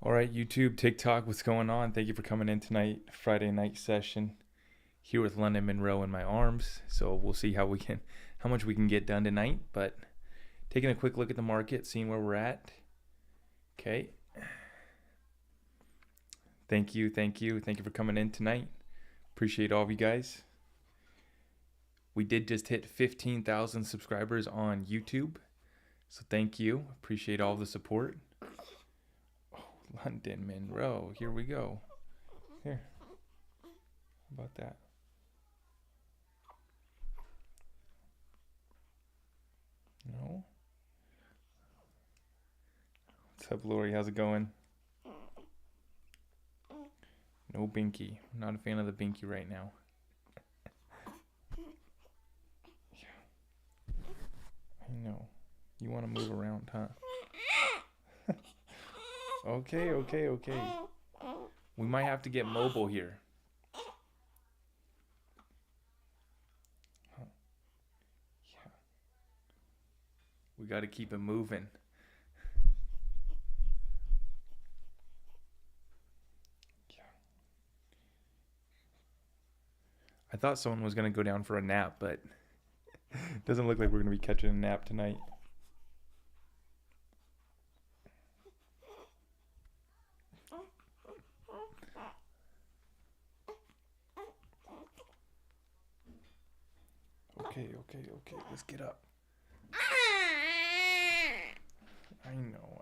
All right, YouTube, TikTok, what's going on? Thank you for coming in tonight, Friday night session here with London Monroe in my arms. So we'll see how much we can get done tonight. But taking a quick look at the market, seeing where we're at. Okay. Thank you for coming in tonight. Appreciate all of you guys. We did just hit 15,000 subscribers on YouTube. So thank you. Appreciate all the support. London Monroe. Here we go. Here. How about that? No. What's up, Lori? How's it going? No binky. I'm not a fan of the binky right now. Yeah. I know. You want to move around, huh? Okay. We might have to get mobile here. Huh. Yeah. We got to keep it moving. Yeah. I thought someone was going to go down for a nap, but it doesn't look like we're going to be catching a nap tonight. Okay. Let's get up. I know.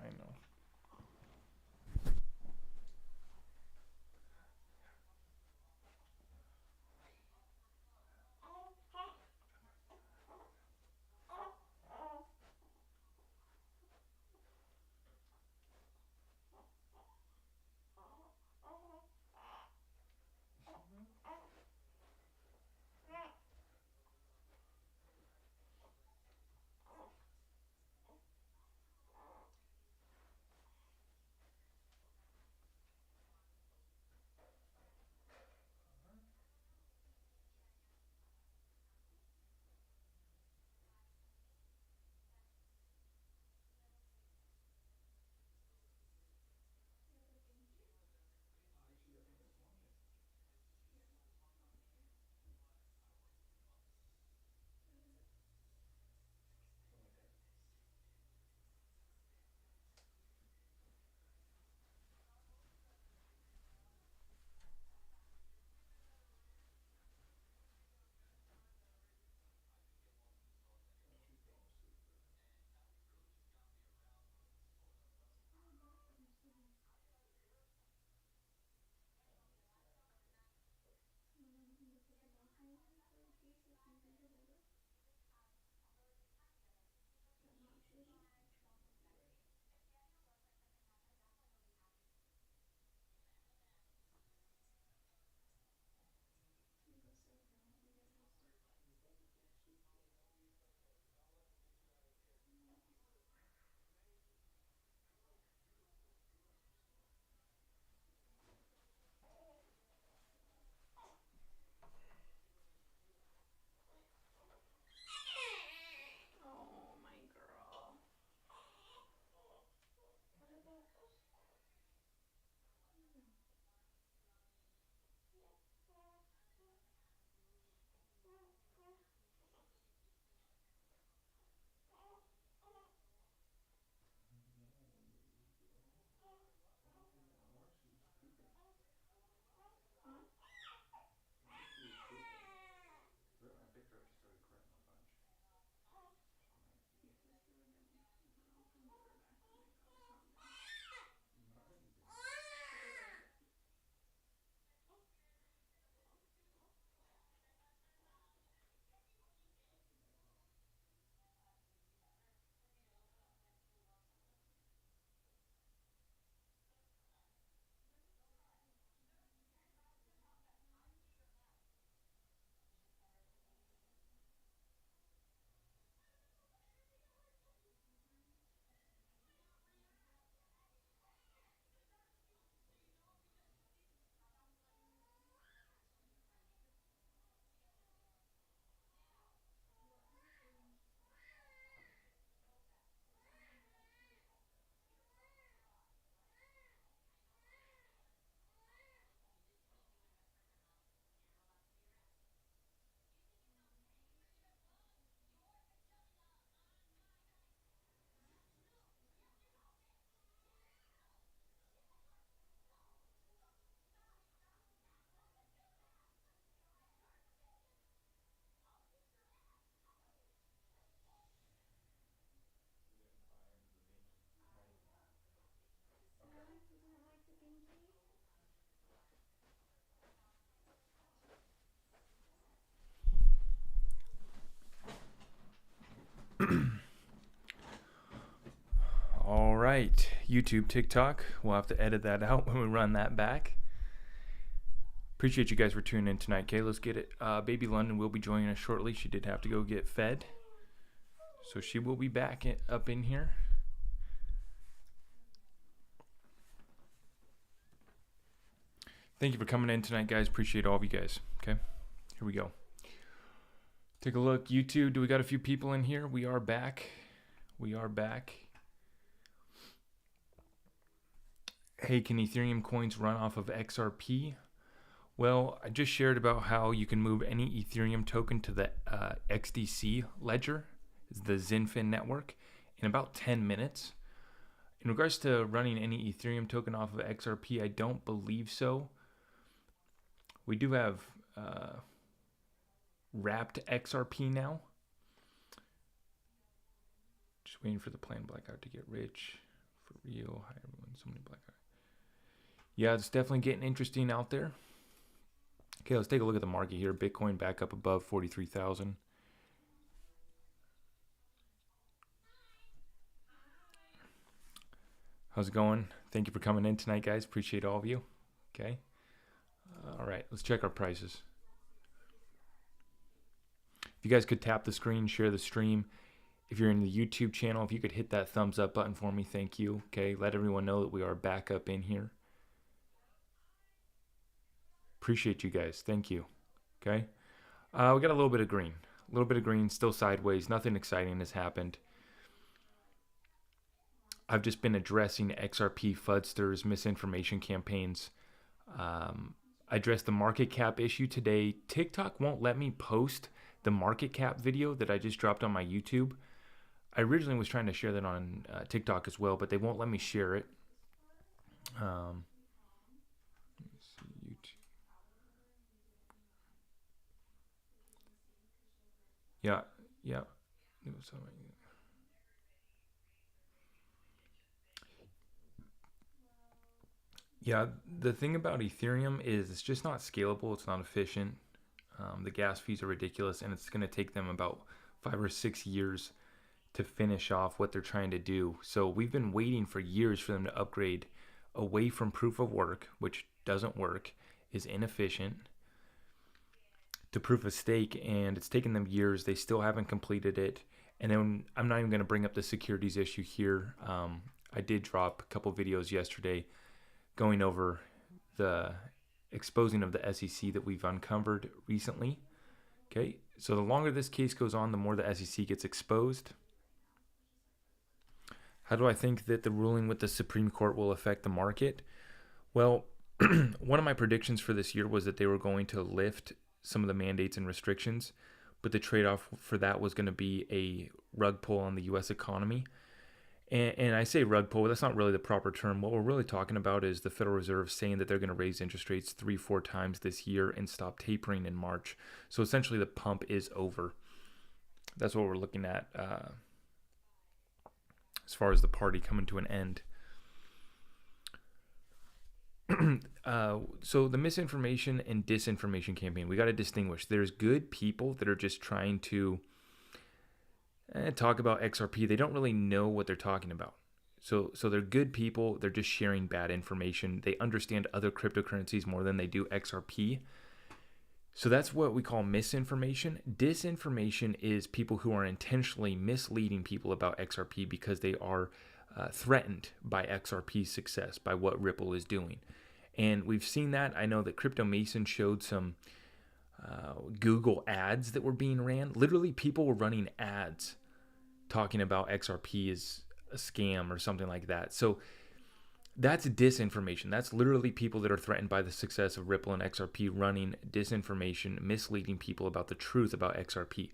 right, YouTube, TikTok. We'll have to edit that out when we run that back. Appreciate you guys for tuning in tonight. Okay, let's get it. Baby London will be joining us shortly. She did have to go get fed, so she will be back up in here. Thank you for coming in tonight, guys. Appreciate all of you guys. Okay, here we go. Take a look. YouTube, do we got a few people in here? We are back. We are back. Hey, can Ethereum coins run off of XRP? Well, I just shared about how you can move any Ethereum token to the XDC ledger, the Zinfin network, in about 10 minutes. In regards to running any Ethereum token off of XRP, I don't believe so. We do have wrapped XRP now. Just waiting for the planned blackout to get rich. For real. Hi, everyone. So many blackout. Yeah, it's definitely getting interesting out there. Okay, let's take a look at the market here. Bitcoin back up above 43,000. How's it going? Thank you for coming in tonight, guys. Appreciate all of you. Okay. All right, let's check our prices. If you guys could tap the screen, share the stream. If you're in the YouTube channel, if you could hit that thumbs up button for me, thank you. Okay, let everyone know that we are back up in here. Appreciate you guys. Thank you. Okay. We got a little bit of green. A little bit of green, still sideways. Nothing exciting has happened. I've just been addressing XRP fudsters, misinformation campaigns. I addressed the market cap issue today. TikTok won't let me post the market cap video that I just dropped on my YouTube. I originally was trying to share that on TikTok as well, but they won't let me share it. Yeah. Yeah, the thing about Ethereum is it's just not scalable. It's not efficient. The gas fees are ridiculous, and it's going to take them about 5 or 6 years to finish off what they're trying to do. So we've been waiting for years for them to upgrade away from proof of work, which doesn't work, is inefficient, to proof of stake, and it's taken them years. They still haven't completed it. And then I'm not even going to bring up the securities issue here. I did drop a couple videos yesterday going over the exposing of the SEC that we've uncovered recently. Okay, so the longer this case goes on, the more the SEC gets exposed. How do I think that the ruling with the Supreme Court will affect the market? Well, one of my predictions for this year was that they were going to lift some of the mandates and restrictions, but the trade-off for that was going to be a rug pull on the U.S. economy. And I say rug pull, that's not really the proper term. What we're really talking about is the Federal Reserve saying that they're going to raise interest rates 3-4 times this year and stop tapering in March. So essentially the pump is over. That's what we're looking at as far as the party coming to an end. So the misinformation and disinformation campaign, we got to distinguish. There's good people that are just trying to talk about XRP. They don't really know what they're talking about. So they're good people. They're just sharing bad information. They understand other cryptocurrencies more than they do XRP. So that's what we call misinformation. Disinformation is people who are intentionally misleading people about XRP because they are threatened by XRP's success, by what Ripple is doing. And we've seen that. I know that Crypto Mason showed some Google ads that were being ran. Literally, people were running ads talking about XRP is a scam or something like that. So that's disinformation. That's literally people that are threatened by the success of Ripple and XRP running disinformation, misleading people about the truth about XRP.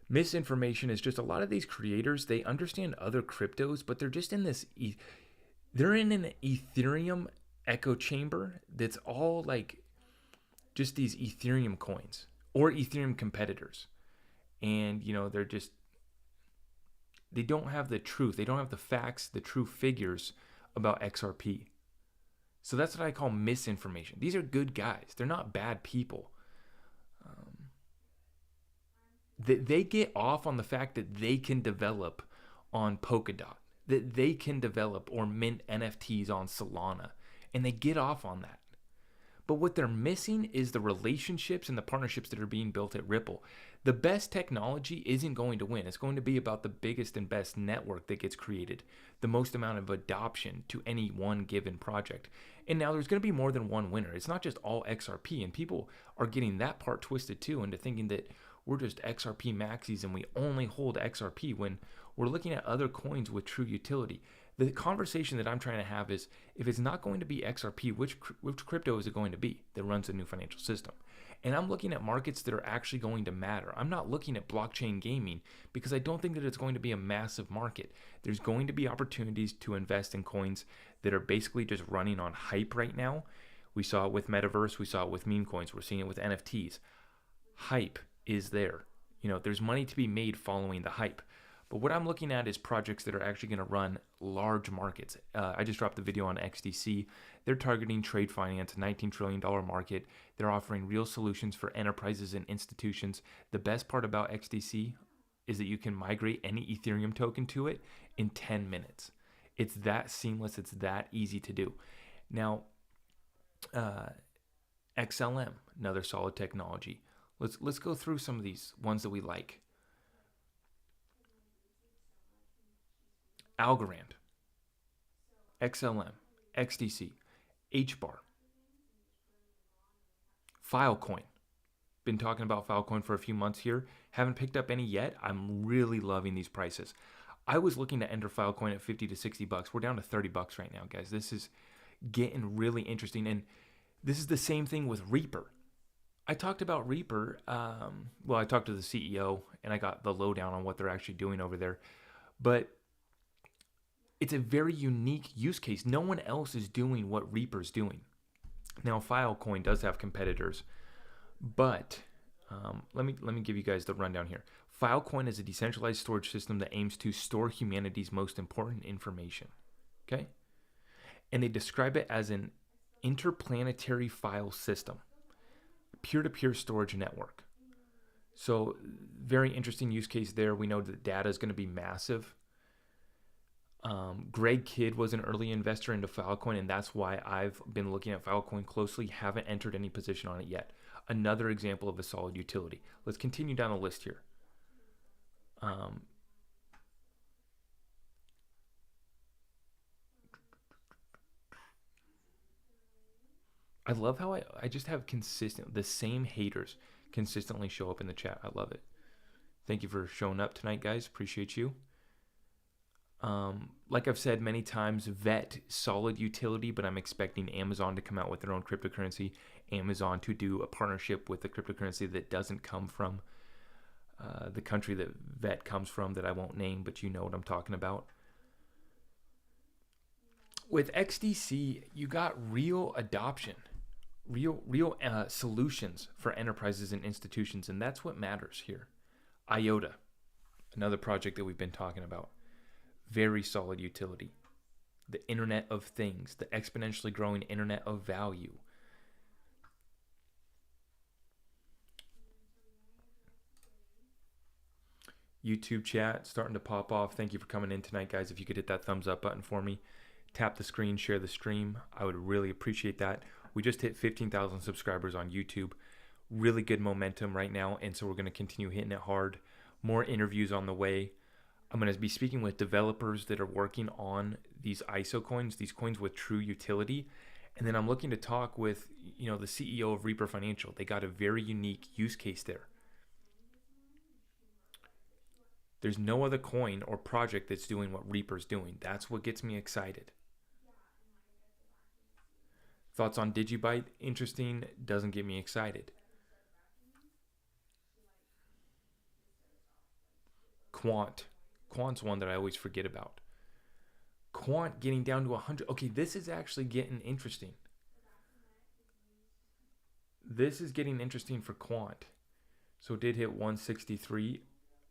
Misinformation is just a lot of these creators, they understand other cryptos, but they're just in this, they're in an Ethereum echo chamber that's all like just these Ethereum coins or Ethereum competitors. And, you know, they don't have the truth. They don't have the facts, the true figures about XRP. So that's what I call misinformation. These are good guys. They're not bad people. They get off on the fact that they can develop on Polkadot. that they can develop or mint NFTs on Solana, and they get off on that. But what they're missing is the relationships and the partnerships that are being built at Ripple. The best technology isn't going to win. It's going to be about the biggest and best network that gets created, the most amount of adoption to any one given project. And now there's going to be more than one winner. It's not just all XRP, and people are getting that part twisted too into thinking that we're just XRP maxis and we only hold XRP when we're looking at other coins with true utility. The conversation that I'm trying to have is, if it's not going to be XRP, which crypto is it going to be that runs a new financial system? And I'm looking at markets that are actually going to matter. I'm not looking at blockchain gaming because I don't think that it's going to be a massive market. There's going to be opportunities to invest in coins that are basically just running on hype right now. We saw it with Metaverse. We saw it with meme coins. We're seeing it with NFTs. Hype is there. There's money to be made following the hype. But what I'm looking at is projects that are actually going to run large markets. I just dropped the video on XDC. They're targeting trade finance, a $19 trillion market. They're offering real solutions for enterprises and institutions. The best part about XDC is that you can migrate any Ethereum token to it in 10 minutes. It's that seamless. It's that easy to do. Now, XLM, another solid technology. Let's go through some of these ones that we like. Algorand, XLM, XDC, HBAR, Filecoin. Been talking about Filecoin for a few months here. Haven't picked up any yet. I'm really loving these prices. I was looking to enter Filecoin at 50 to 60 bucks. We're down to 30 bucks right now, guys. This is getting really interesting. And this is the same thing with Reaper. I talked about Reaper. I talked to the CEO and I got the lowdown on what they're actually doing over there. But it's a very unique use case. No one else is doing what Reaper's doing. Now, Filecoin does have competitors, but let me give you guys the rundown here. Filecoin is a decentralized storage system that aims to store humanity's most important information. Okay? And they describe it as an interplanetary file system, peer-to-peer storage network. So, very interesting use case there. We know that data is going to be massive. Greg Kidd was an early investor into Filecoin, and that's why I've been looking at Filecoin closely. Haven't entered any position on it yet. Another example of a solid utility. Let's continue down the list here. I love how I just have the same haters consistently show up in the chat. I love it. Thank you for showing up tonight, guys. Appreciate you. Like I've said many times, VET, solid utility, but I'm expecting Amazon to come out with their own cryptocurrency, Amazon to do a partnership with the cryptocurrency that doesn't come from the country that VET comes from, that I won't name, but you know what I'm talking about. With XDC, you got real adoption, real solutions for enterprises and institutions, and that's what matters here. IOTA, another project that we've been talking about. Very solid utility. The Internet of Things, the exponentially growing Internet of Value. YouTube chat starting to pop off. Thank you for coming in tonight, guys. If you could hit that thumbs up button for me, tap the screen, share the stream. I would really appreciate that. We just hit 15,000 subscribers on YouTube. Really good momentum right now, and so we're going to continue hitting it hard. More interviews on the way. I'm going to be speaking with developers that are working on these ISO coins, these coins with true utility. And then I'm looking to talk with, the CEO of Reaper Financial. They got a very unique use case there. There's no other coin or project that's doing what Reaper's doing. That's what gets me excited. Thoughts on Digibyte? Interesting. Doesn't get me excited. Quant's one that I always forget about. Quant getting down to 100. Okay, this is actually getting interesting. This is getting interesting for Quant. So it did hit 163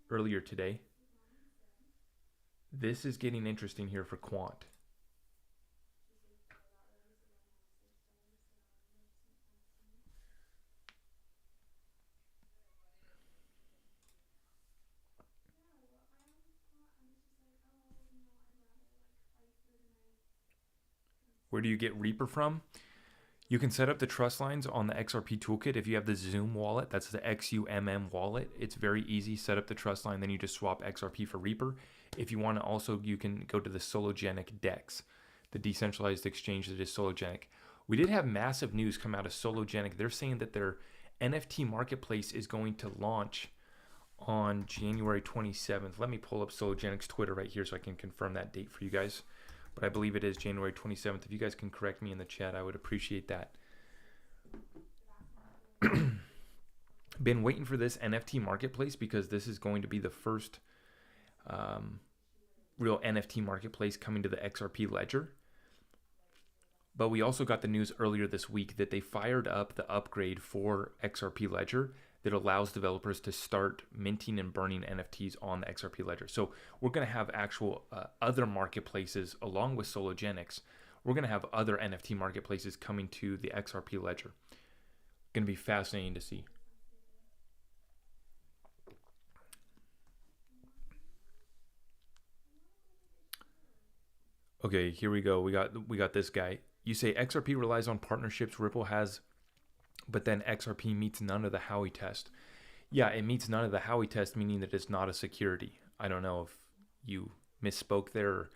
earlier today. This is getting interesting here for Quant. Where do you get Reaper from? You can set up the trust lines on the XRP toolkit. If you have the Zoom wallet, that's the XUMM wallet. It's very easy. Set up the trust line, then you just swap XRP for Reaper. If you want to also, you can go to the Sologenic DEX, the decentralized exchange that is Sologenic. We did have massive news come out of Sologenic. They're saying that their NFT marketplace is going to launch on January 27th. Let me pull up Sologenic's Twitter right here so I can confirm that date for you guys. But I believe it is January 27th. If you guys can correct me in the chat, I would appreciate that. Been waiting for this NFT marketplace because this is going to be the first real NFT marketplace coming to the XRP ledger. But we also got the news earlier this week that they fired up the upgrade for XRP ledger that allows developers to start minting and burning NFTs on the XRP ledger. So we're going to have actual other marketplaces along with Sologenics. We're going to have other NFT marketplaces coming to the XRP ledger. Going to be fascinating to see. Okay, here we go. We got this guy. You say XRP relies on partnerships Ripple has, but then XRP meets none of the Howey test. Yeah, it meets none of the Howey test, meaning that it's not a security. I don't know if you misspoke there, or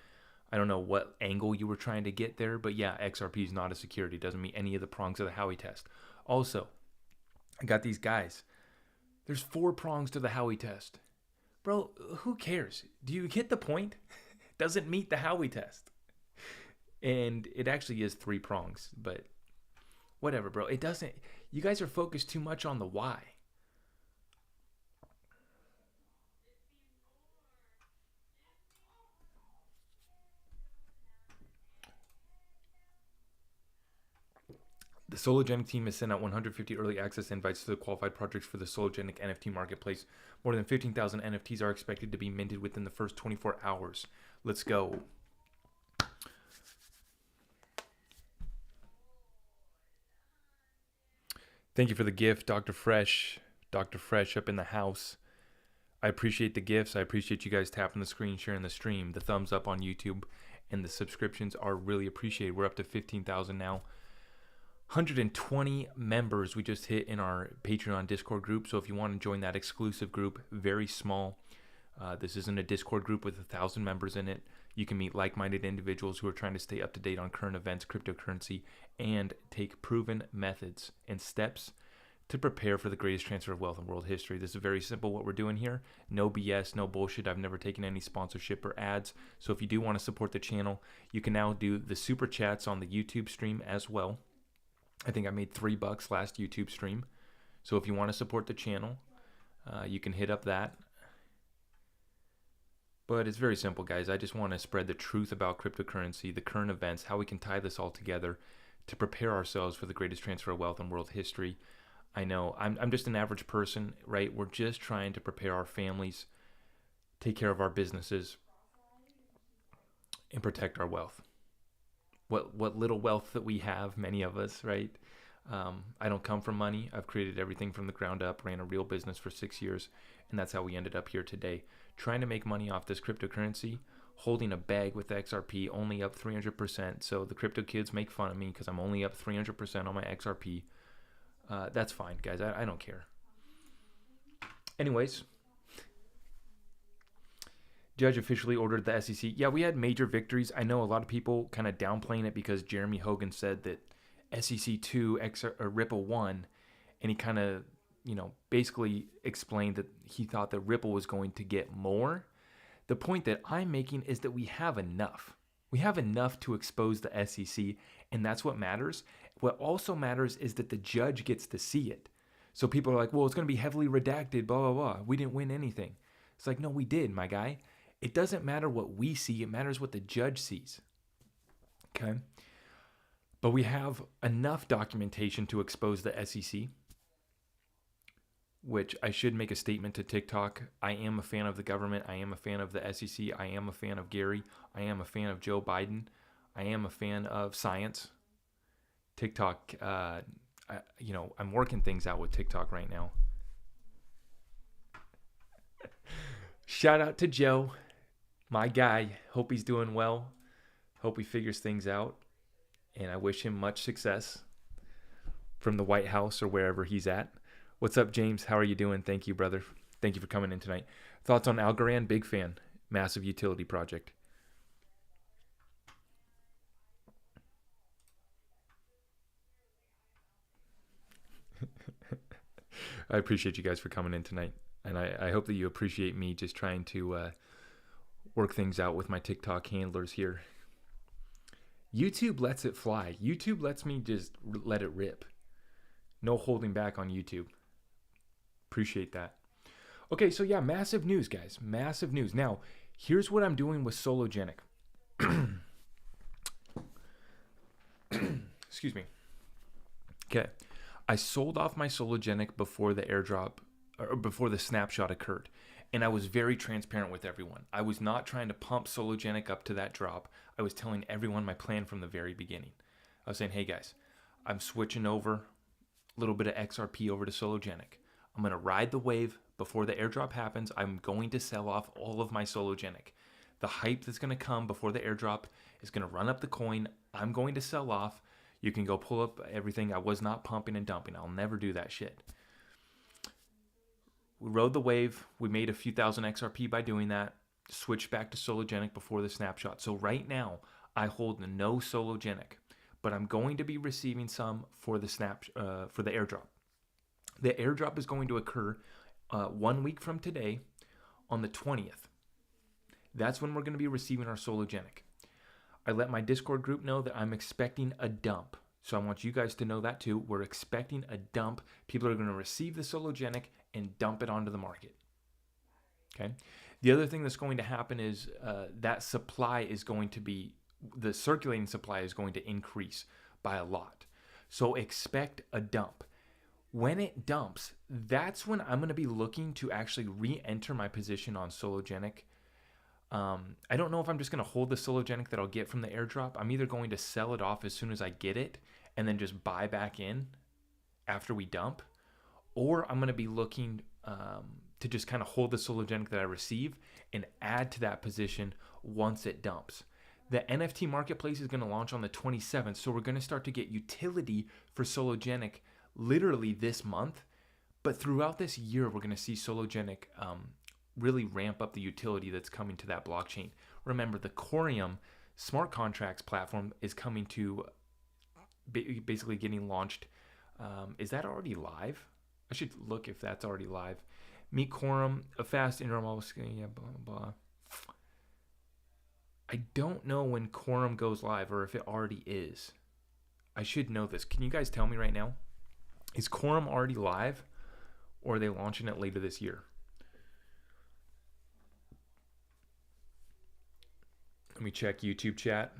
I don't know what angle you were trying to get there, but yeah, XRP is not a security. It doesn't meet any of the prongs of the Howey test. Also, I got these guys. There's 4 prongs to the Howey test. Bro, who cares? Do you get the point? Doesn't meet the Howey test. And it actually is 3 prongs, but whatever, bro. It doesn't. You guys are focused too much on the why. The Sologenic team has sent out 150 early access invites to the qualified projects for the Sologenic NFT marketplace. More than 15,000 NFTs are expected to be minted within the first 24 hours. Let's go. Thank you for the gift, Dr. Fresh. Dr. Fresh up in the house. I appreciate the gifts. I appreciate you guys tapping the screen, sharing the stream, the thumbs up on YouTube, and the subscriptions are really appreciated. We're up to 15,000 now. 120 members we just hit in our Patreon Discord group. So if you want to join that exclusive group, very small. This isn't a Discord group with 1,000 members in it. You can meet like-minded individuals who are trying to stay up to date on current events, cryptocurrency, and take proven methods and steps to prepare for the greatest transfer of wealth in world history. This is very simple what we're doing here. No BS, no bullshit. I've never taken any sponsorship or ads. So if you do want to support the channel, you can now do the super chats on the YouTube stream as well. I think I made $3 last YouTube stream. So if you want to support the channel, you can hit up that. But it's very simple, guys. I just want to spread the truth about cryptocurrency, the current events, how we can tie this all together to prepare ourselves for the greatest transfer of wealth in world history. I know I'm just an average person, right? We're just trying to prepare our families, take care of our businesses, and protect our wealth. What little wealth that we have, many of us, right? I don't come from money. I've created everything from the ground up, ran a real business for 6 years, and that's how we ended up here today. Trying to make money off this cryptocurrency, holding a bag with XRP, only up 300%. So the crypto kids make fun of me because I'm only up 300% on my XRP. That's fine, guys. I don't care. Anyways, judge officially ordered the SEC. Yeah, we had major victories. I know a lot of people kind of downplaying it because Jeremy Hogan said that SEC 2, Ripple 1, and he kind of, basically explained that he thought that Ripple was going to get more. The point that I'm making is that we have enough. We have enough to expose the SEC, and that's what matters. What also matters is that the judge gets to see it. So people are like, well, it's going to be heavily redacted, blah, blah, blah. We didn't win anything. It's like, no, we did, my guy. It doesn't matter what we see. It matters what the judge sees. Okay? But we have enough documentation to expose the SEC, which I should make a statement to TikTok. I am a fan of the government. I am a fan of the SEC. I am a fan of Gary. I am a fan of Joe Biden. I am a fan of science. TikTok, I'm working things out with TikTok right now. Shout out to Joe, my guy. Hope he's doing well. Hope he figures things out. and I wish him much success from the White House or wherever he's at. What's up, James? How are you doing? Thank you, brother. Thank you for coming in tonight. Thoughts on Algorand? Big fan. Massive utility project. I appreciate you guys for coming in tonight. And I hope that you appreciate me just trying to work things out with my TikTok handlers here. YouTube lets it fly. YouTube lets me just let it rip. No holding back on YouTube. Appreciate that. Okay, so yeah, massive news, guys. Massive news. Now, here's what I'm doing with Sologenic. Excuse me. Okay. I sold off my Sologenic before the airdrop, or before the snapshot occurred. And I was very transparent with everyone. I was not trying to pump Sologenic up to that drop. I was telling everyone my plan from the very beginning. I was saying, hey guys, I'm switching over a little bit of XRP over to Sologenic. I'm going to ride the wave before the airdrop happens. I'm going to sell off all of my Sologenic. The hype that's going to come before the airdrop is going to run up the coin. I'm going to sell off. You can go pull up everything. I was not pumping and dumping. I'll never do that shit. We rode the wave. We made a few thousand XRP by doing that. Switched back to Sologenic before the snapshot. So right now, I hold no Sologenic, but I'm going to be receiving some for the for the airdrop. The airdrop is going to occur 1 week from today on the 20th. That's when we're going to be receiving our Sologenic. I let my Discord group know that I'm expecting a dump. So I want you guys to know that too. We're expecting a dump. People are going to receive the Sologenic and dump it onto the market. Okay. The other thing that's going to happen is that supply is going to be, the circulating supply is going to increase by a lot. So expect a dump. When it dumps, that's when I'm going to be looking to actually re-enter my position on Sologenic. I don't know if I'm just going to hold the Sologenic that I'll get from the airdrop. I'm either going to sell it off as soon as I get it and then just buy back in after we dump, or I'm going to be looking to just kind of hold the Sologenic that I receive and add to that position once it dumps. The NFT marketplace is going to launch on the 27th, so we're going to start to get utility for Sologenic literally this month, but throughout this year, we're going to see Sologenic really ramp up the utility that's coming to that blockchain. Remember, the Corium smart contracts platform is coming to basically getting launched. Is that already live? I should look if that's already live. Meet Quorum, a fast interval, yeah, blah, blah, blah. I don't know when Quorum goes live or if it already is. I should know this. Can you guys tell me right now? Is Quorum already live or are they launching it later this year? Let me check YouTube chat.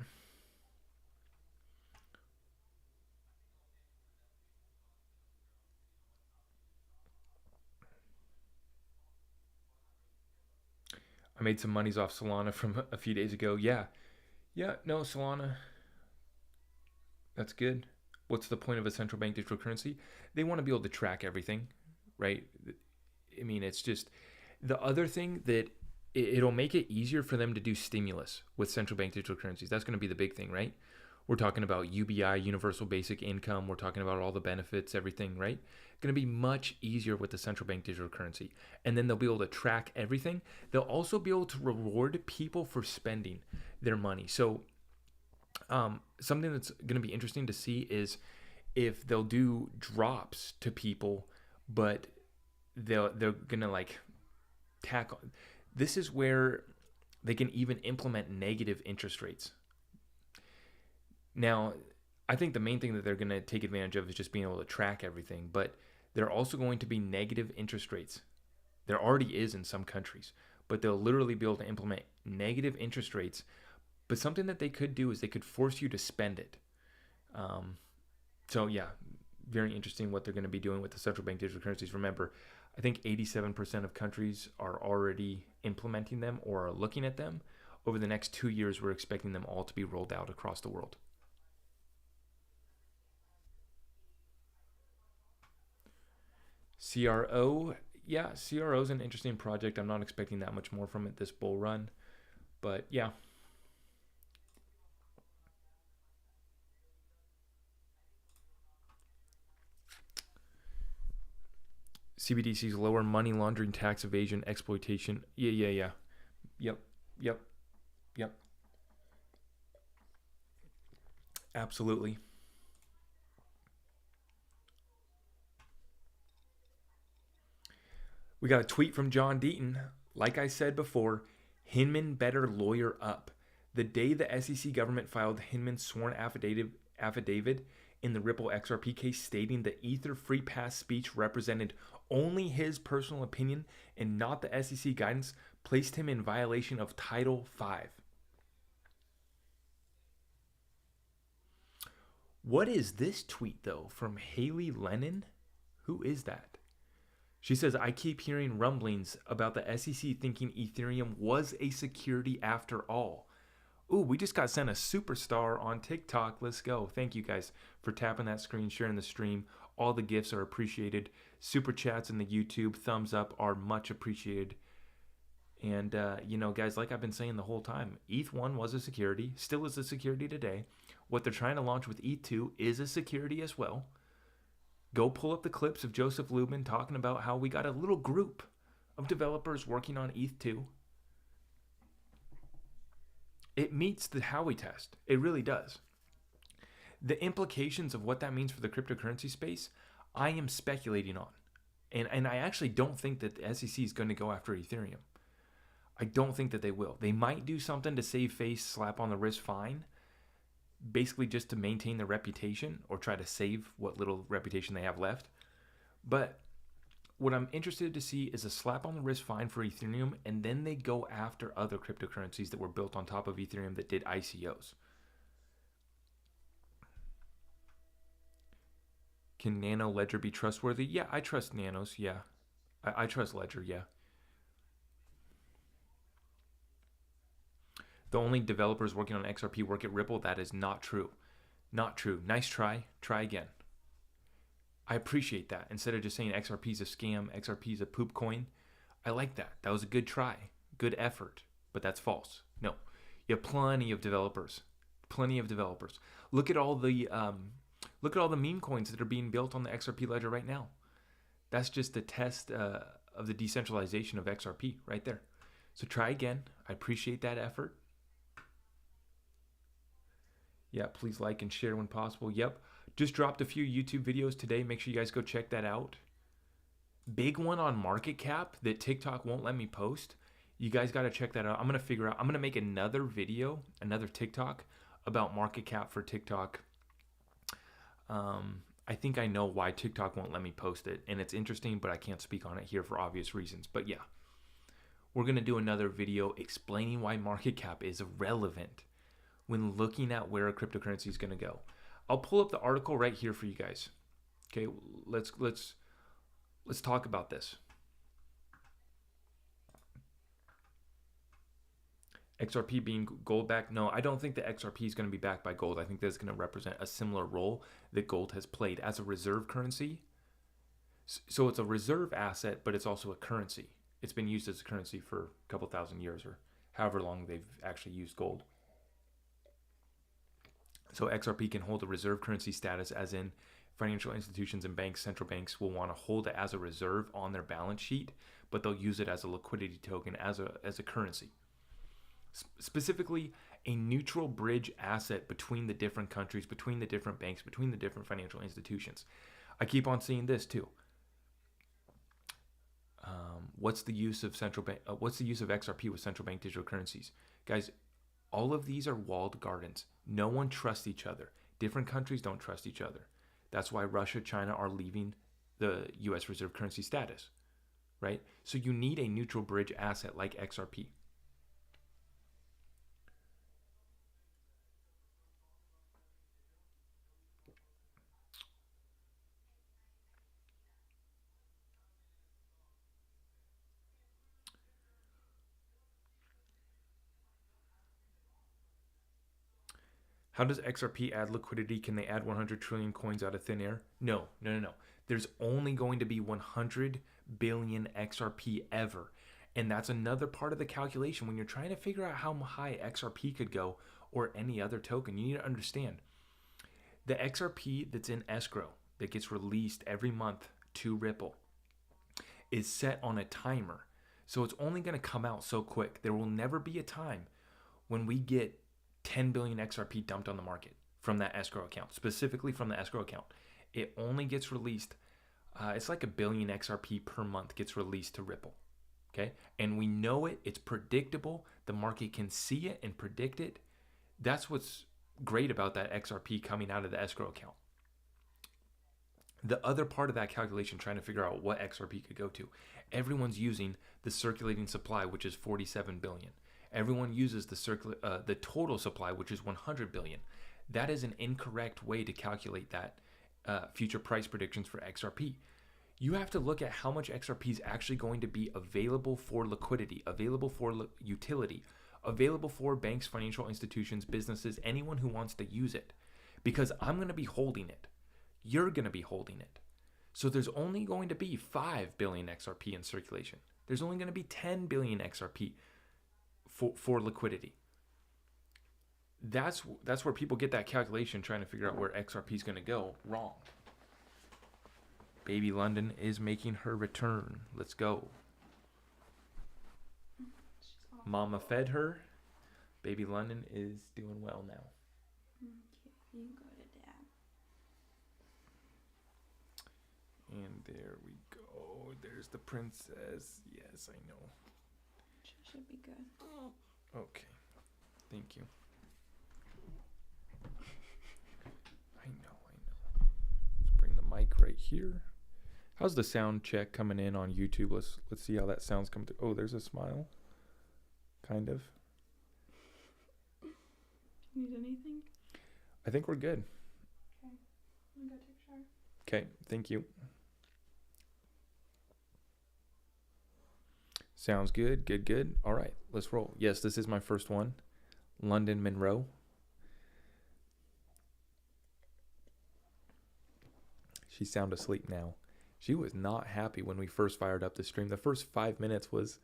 I made some monies off Solana from a few days ago. Yeah, no, Solana. That's good. What's the point of a central bank digital currency? They want to be able to track everything, right? I mean, it's just the other thing that it'll make it easier for them to do stimulus with central bank digital currencies. That's going to be the big thing, right? We're talking about UBI, universal basic income. We're talking about all the benefits, everything, right? Going to be much easier with the central bank digital currency. And then they'll be able to track everything. They'll also be able to reward people for spending their money. So something that's going to be interesting to see is if they'll do drops to people, but they're going to like tack on. This is where they can even implement negative interest rates. Now, I think the main thing that they're going to take advantage of is just being able to track everything, but there are also going to be negative interest rates. There already is in some countries, but they'll literally be able to implement negative interest rates. But something that they could do is they could force you to spend it. So yeah, very interesting what they're going to be doing with the central bank digital currencies. Remember, I think 87% of countries are already implementing them or are looking at them. Over the next 2 years, we're expecting them all to be rolled out across the world. CRO, yeah, CRO is an interesting project. I'm not expecting that much more from it this bull run, but yeah. CBDCs lower money laundering, tax evasion, exploitation. Yeah. Yep. Absolutely. We got a tweet from John Deaton. Like I said before, Hinman better lawyer up. The day the SEC government filed Hinman's sworn affidavit in the Ripple XRP case stating the Ether free pass speech represented only his personal opinion and not the SEC guidance, placed him in violation of Title V. What is this tweet, though, from Haley Lennon? Who is that? She says, I keep hearing rumblings about the SEC thinking Ethereum was a security after all. Ooh, we just got sent a superstar on TikTok. Let's go. Thank you guys for tapping that screen, sharing the stream. All the gifts are appreciated. Super chats in the YouTube, thumbs up are much appreciated. And, guys, like I've been saying the whole time, ETH1 was a security, still is a security today. What they're trying to launch with ETH2 is a security as well. Go pull up the clips of Joseph Lubin talking about how we got a little group of developers working on ETH2. It meets the Howey test. It really does. The implications of what that means for the cryptocurrency space, I am speculating on. And I actually don't think that the SEC is going to go after Ethereum. I don't think that they will. They might do something to save face, slap on the wrist fine, basically just to maintain their reputation or try to save what little reputation they have left. But what I'm interested to see is a slap on the wrist fine for Ethereum, and then they go after other cryptocurrencies that were built on top of Ethereum that did ICOs. Can Nano Ledger be trustworthy? Yeah, I trust Nanos. Yeah, I trust Ledger. Yeah. The only developers working on XRP work at Ripple. That is not true. Not true. Nice try. Try again. I appreciate that. Instead of just saying XRP is a scam, XRP is a poop coin, I like that. That was a good try. Good effort. But that's false. No. You have plenty of developers. Plenty of developers. Look at all the meme coins that are being built on the XRP ledger right now. That's just a test of the decentralization of XRP right there. So try again. I appreciate that effort. Yeah, please like and share when possible. Yep. Just dropped a few YouTube videos today. Make sure you guys go check that out. Big one on market cap that TikTok won't let me post. You guys got to check that out. I'm going to make another video, another TikTok about market cap for TikTok. I think I know why TikTok won't let me post it. And it's interesting, but I can't speak on it here for obvious reasons. But yeah, we're going to do another video explaining why market cap is relevant when looking at where a cryptocurrency is going to go. I'll pull up the article right here for you guys. Okay, let's talk about this. XRP being gold backed? No, I don't think the XRP is going to be backed by gold. I think that's going to represent a similar role that gold has played as a reserve currency. So it's a reserve asset, but it's also a currency. It's been used as a currency for a couple thousand years or however long they've actually used gold. So XRP can hold a reserve currency status, as in financial institutions and banks, central banks will want to hold it as a reserve on their balance sheet, but they'll use it as a liquidity token, as a currency. Specifically, a neutral bridge asset between the different countries, between the different banks, between the different financial institutions. I keep on seeing this too. What's the use of XRP with central bank digital currencies? Guys, all of these are walled gardens. No one trusts each other. Different countries don't trust each other. That's why Russia, China are leaving the U.S. reserve currency status, right? So you need a neutral bridge asset like XRP. How does XRP add liquidity? Can they add 100 trillion coins out of thin air? No. There's only going to be 100 billion XRP ever. And that's another part of the calculation. When you're trying to figure out how high XRP could go or any other token, you need to understand the XRP that's in escrow that gets released every month to Ripple. is set on a timer. So it's only going to come out so quick. There will never be a time when we get 10 billion XRP dumped on the market from that escrow account, specifically from the escrow account. It only gets released, it's like 1 billion XRP per month gets released to Ripple. Okay? And we know it, it's predictable. The market can see it and predict it. That's what's great about that XRP coming out of the escrow account. The other part of that calculation, trying to figure out what XRP could go to, everyone's using the circulating supply, which is 47 billion. Everyone uses the total supply, which is 100 billion. That is an incorrect way to calculate that future price predictions for XRP. You have to look at how much XRP is actually going to be available for liquidity, available for utility, available for banks, financial institutions, businesses, anyone who wants to use it. Because I'm going to be holding it. You're going to be holding it. So there's only going to be 5 billion XRP in circulation. There's only going to be 10 billion XRP for liquidity. That's where people get that calculation trying to figure out where XRP is going to go wrong. Baby London is making her return. Let's go. Mama fed her. Baby London is doing well now. Okay, you can go to Dad. And there we go. There's the princess. Yes, I know. She should be good. Okay. Thank you. I know. Let's bring the mic right here. How's the sound check coming in on YouTube? Let's see how that sounds coming through. Oh, there's a smile. Kind of. Need anything? I think we're good. Okay. I'm gonna go take a shower. Okay, thank you. Sounds good. Good. All right, let's roll. Yes, this is my first one. London Monroe. She's sound asleep now. She was not happy when we first fired up the stream. The first 5 minutes was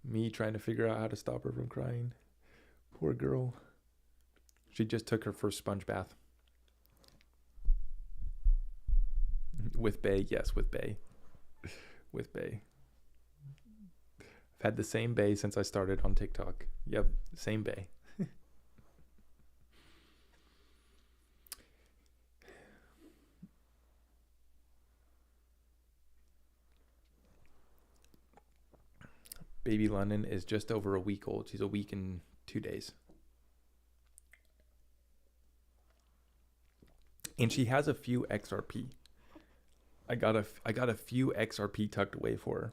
me trying to figure out how to stop her from crying. Poor girl. She just took her first sponge bath. With Bay, yes, with Bay. With Bay. I've had the same Bay since I started on TikTok. Yep, same Bay. Baby London is just over a week old. She's a week and 2 days. And she has a few XRP. I got a few XRP tucked away for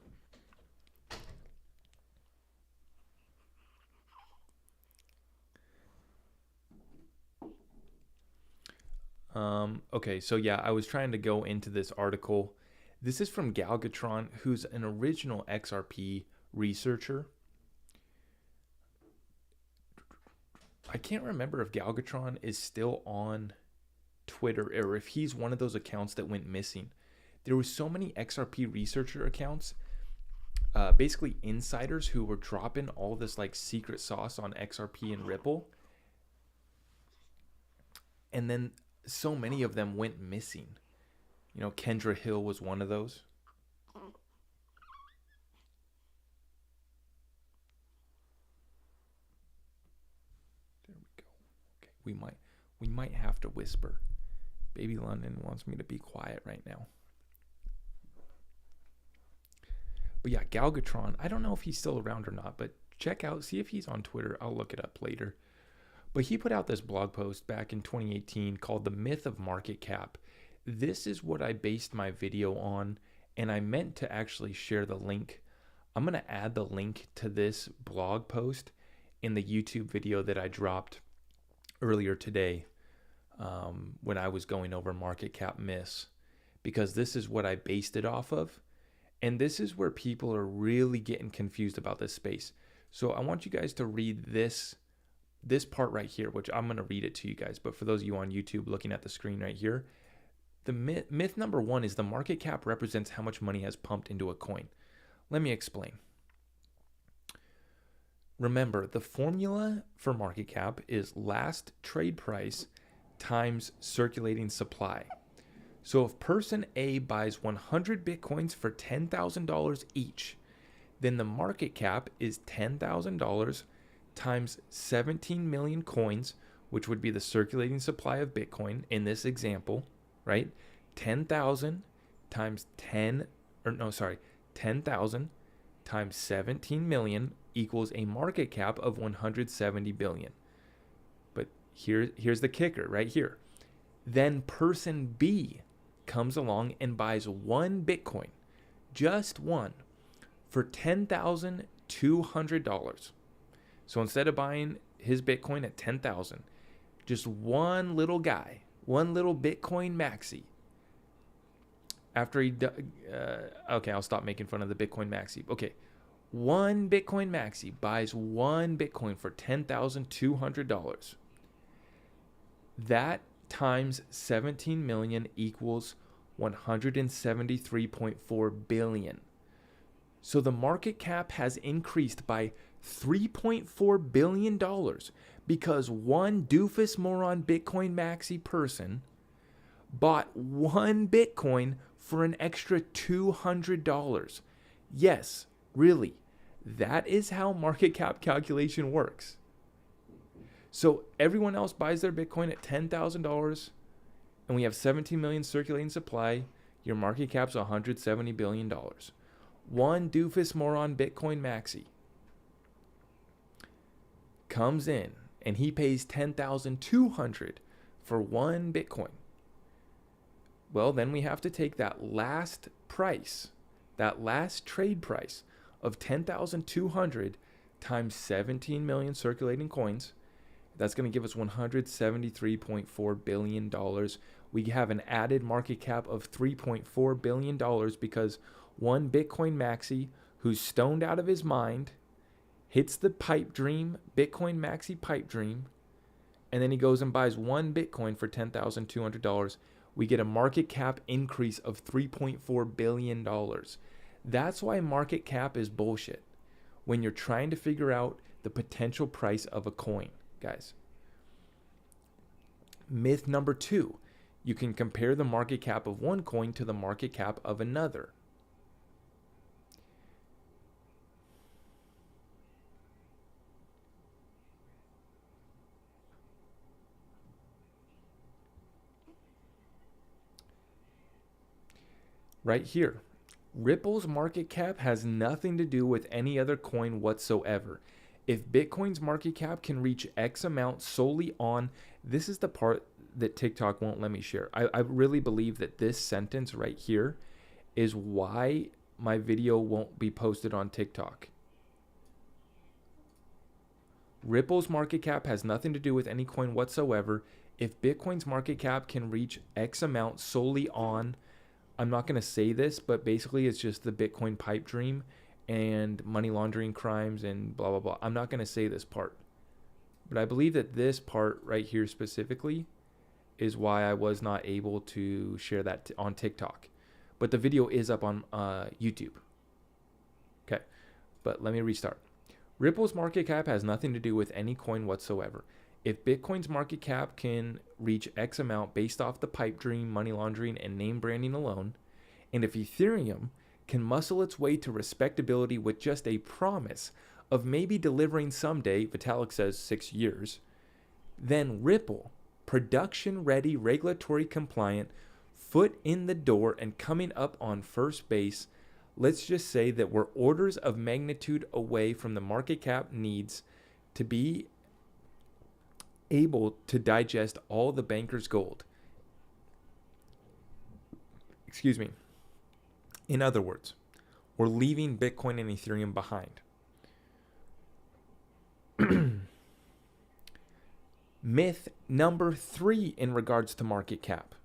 her. Okay, so yeah, I was trying to go into this article. This is from Galgatron, who's an original XRP researcher. I can't remember if Galgatron is still on Twitter or if he's one of those accounts that went missing. There were so many XRP researcher accounts, basically insiders who were dropping all this like secret sauce on XRP and Ripple. And then so many of them went missing. You know, Kendra Hill was one of those. There we go. Okay, we might have to whisper. Baby London wants me to be quiet right now. But yeah, Galgatron, I don't know if he's still around or not, but check out, see if he's on Twitter. I'll look it up later. But he put out this blog post back in 2018 called The Myth of Market Cap. This is what I based my video on, and I meant to actually share the link. I'm going to add the link to this blog post in the YouTube video that I dropped earlier today when I was going over market cap myths, because this is what I based it off of. And this is where people are really getting confused about this space. So I want you guys to read this part right here, which I'm going to read it to you guys. But for those of you on YouTube looking at the screen right here, the myth number one is the market cap represents how much money has pumped into a coin. Let me explain. Remember, the formula for market cap is last trade price times circulating supply. So if person A buys 100 Bitcoins for $10,000 each, then the market cap is $10,000 times 17 million coins, which would be the circulating supply of Bitcoin in this example, right? 10,000 times 10,000 times 17 million equals a market cap of 170 billion. But here's the kicker right here. Then person B comes along and buys one Bitcoin, just one, for $10,200. So instead of buying his Bitcoin at 10,000, just one little guy, one little Bitcoin maxi. After okay, I'll stop making fun of the Bitcoin maxi. Okay, one Bitcoin maxi buys one Bitcoin for $10,200. That times 17 million equals 173.4 billion. So the market cap has increased by $3.4 billion because one doofus moron Bitcoin maxi person bought one Bitcoin for an extra $200. Yes, really, that is how market cap calculation works. So everyone else buys their Bitcoin at $10,000 and we have 17 million circulating supply. Your market cap's $170 billion. One doofus moron Bitcoin maxi comes in and he pays $10,200 for one Bitcoin. Well, then we have to take that last price, that last trade price of $10,200 times 17 million circulating coins. That's going to give us $173.4 billion. We have an added market cap of $3.4 billion because one Bitcoin maxi who's stoned out of his mind hits the pipe dream, Bitcoin maxi pipe dream, and then he goes and buys one Bitcoin for $10,200. We get a market cap increase of $3.4 billion. That's why market cap is bullshit when you're trying to figure out the potential price of a coin, guys. Myth number 2, you can compare the market cap of one coin to the market cap of another. Right here, Ripple's market cap has nothing to do with any other coin whatsoever. If Bitcoin's market cap can reach X amount solely on, this is the part that TikTok won't let me share. I really believe that this sentence right here is why my video won't be posted on TikTok. Ripple's market cap has nothing to do with any coin whatsoever. If Bitcoin's market cap can reach X amount solely on, I'm not going to say this, but basically it's just the Bitcoin pipe dream and money laundering crimes and blah, blah, blah. I'm not going to say this part. But I believe that this part right here specifically is why I was not able to share that on TikTok. But the video is up on YouTube. Okay, but let me restart. Ripple's market cap has nothing to do with any coin whatsoever. If Bitcoin's market cap can reach X amount based off the pipe dream, money laundering, and name branding alone, and if Ethereum can muscle its way to respectability with just a promise of maybe delivering someday, Vitalik says 6 years, then Ripple, production-ready, regulatory compliant, foot in the door and coming up on first base, let's just say that we're orders of magnitude away from the market cap needs to be able to digest all the bankers' gold. Excuse me. In other words, we're leaving Bitcoin and Ethereum behind. Myth number 3 in regards to market cap.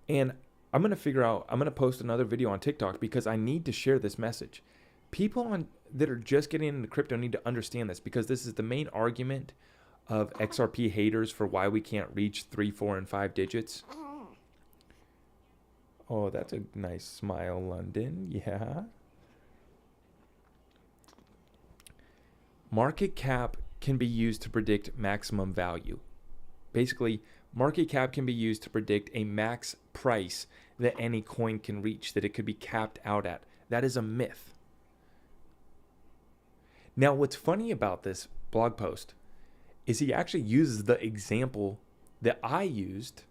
And I'm going to post another video on TikTok because I need to share this message. People that are just getting into crypto need to understand this because this is the main argument of XRP haters for why we can't reach 3, 4, and 5 digits. Oh, that's a nice smile, London. Yeah. Market cap can be used to predict maximum value. Basically, market cap can be used to predict a max price that any coin can reach, that it could be capped out at. That is a myth. Now, what's funny about this blog post is he actually uses the example that I used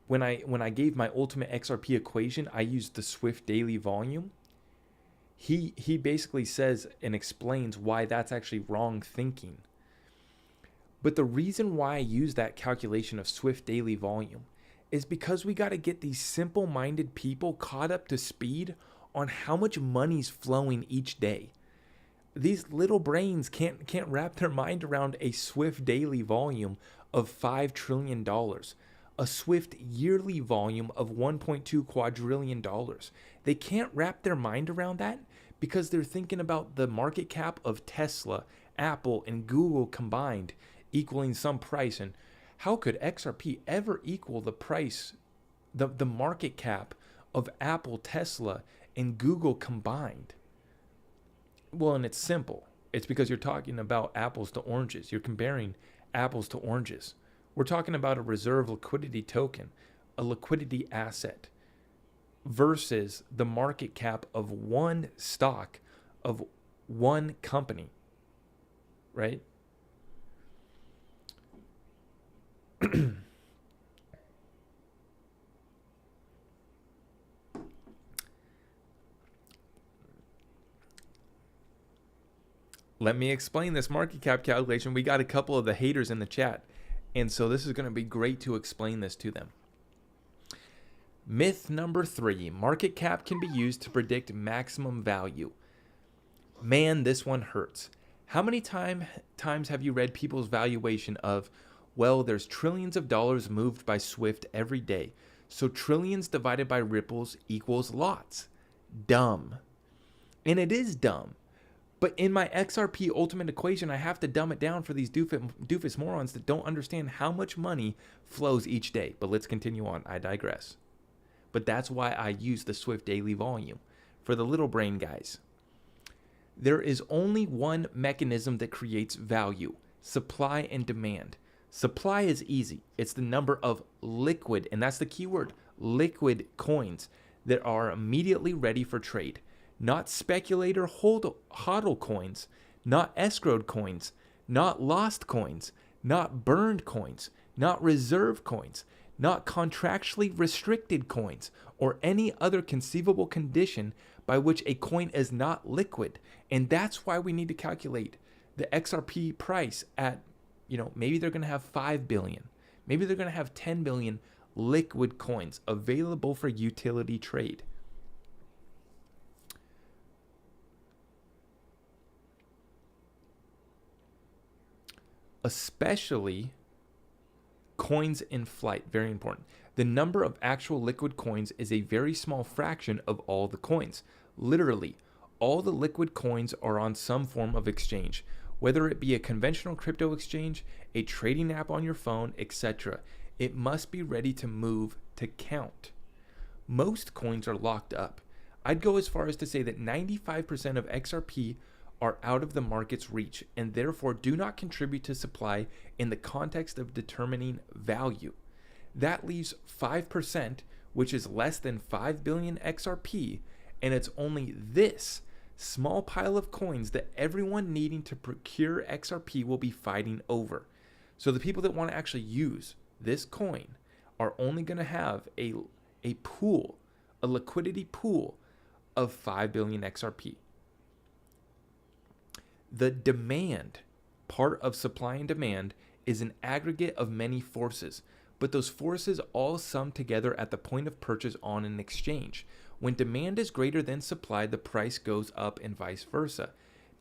when I gave my ultimate XRP equation. I used the Swift daily volume. He basically says and explains why that's actually wrong thinking. But the reason why I use that calculation of Swift daily volume is because we got to get these simple-minded people caught up to speed on how much money's flowing each day. These little brains can't wrap their mind around a Swift daily volume of $5 trillion, a Swift yearly volume of $1.2 quadrillion. They can't wrap their mind around that because they're thinking about the market cap of Tesla, Apple, and Google combined equaling some price. And how could XRP ever equal the price, the market cap of Apple, Tesla, and Google combined? Well, and it's simple. It's because you're talking about apples to oranges. You're comparing apples to oranges. We're talking about a reserve liquidity token, a liquidity asset, versus the market cap of one stock of one company, right? Let me explain this market cap calculation. We got a couple of the haters in the chat, and so this is going to be great to explain this to them. Myth number 3, market cap can be used to predict maximum value. Man, this one hurts. How many times have you read people's valuation of, well, there's trillions of dollars moved by Swift every day, so trillions divided by ripples equals lots? Dumb. And it is dumb. But in my XRP ultimate equation, I have to dumb it down for these doofus morons that don't understand how much money flows each day. But let's continue on. I digress. But that's why I use the Swift daily volume for the little brain guys. There is only one mechanism that creates value: supply and demand. Supply is easy. It's the number of liquid, and that's the key word, liquid coins that are immediately ready for trade. Not speculator hodl coins, not escrowed coins, not lost coins, not burned coins, not reserve coins, not contractually restricted coins, or any other conceivable condition by which a coin is not liquid. And that's why we need to calculate the XRP price at, maybe they're going to have 5 billion. Maybe they're going to have 10 billion liquid coins available for utility trade. Especially coins in flight, very important. The number of actual liquid coins is a very small fraction of all the coins. Literally, all the liquid coins are on some form of exchange, whether it be a conventional crypto exchange, a trading app on your phone, etc. It must be ready to move to count. Most coins are locked up. I'd go as far as to say that 95% of XRP are out of the market's reach and therefore do not contribute to supply in the context of determining value. That leaves 5%, which is less than 5 billion XRP, and it's only this small pile of coins that everyone needing to procure XRP will be fighting over. So the people that want to actually use this coin are only going to have a pool, a liquidity pool of 5 billion XRP. The demand part of supply and demand is an aggregate of many forces, but those forces all sum together at the point of purchase on an exchange. When demand is greater than supply, the price goes up and vice versa.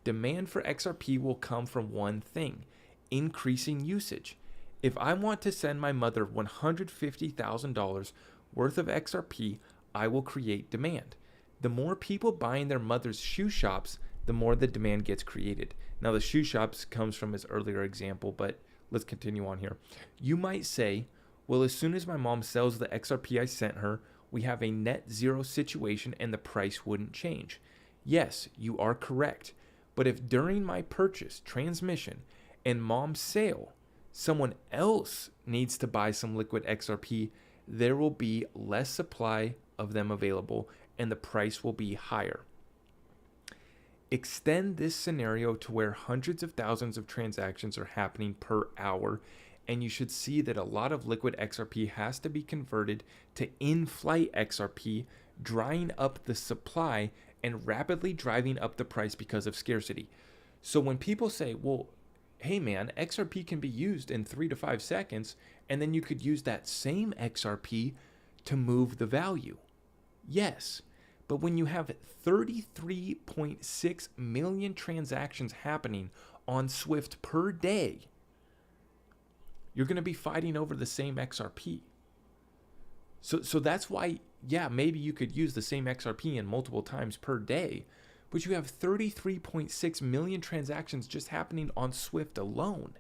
Demand for XRP will come from one thing: increasing usage. If I want to send my mother $150,000 worth of XRP, I will create demand. The more people buying their mother's shoe shops, the more the demand gets created. Now, the shoe shops comes from his earlier example, but let's continue on here. You might say, well, as soon as my mom sells the XRP I sent her, we have a net zero situation and the price wouldn't change. Yes, you are correct. But if during my purchase, transmission, and mom's sale, someone else needs to buy some liquid XRP there will be less supply of them available and the price will be higher. Extend this scenario to where hundreds of thousands of transactions are happening per hour, and you should see that a lot of liquid XRP has to be converted to in-flight XRP, drying up the supply and rapidly driving up the price because of scarcity. So when people say, well, hey man, XRP can be used in 3 to 5 seconds, and then you could use that same XRP to move the value. Yes, but when you have 33.6 million transactions happening on Swift per day, you're going to be fighting over the same XRP. So that's why, yeah, maybe you could use the same XRP in multiple times per day, but you have 33.6 million transactions just happening on Swift alone.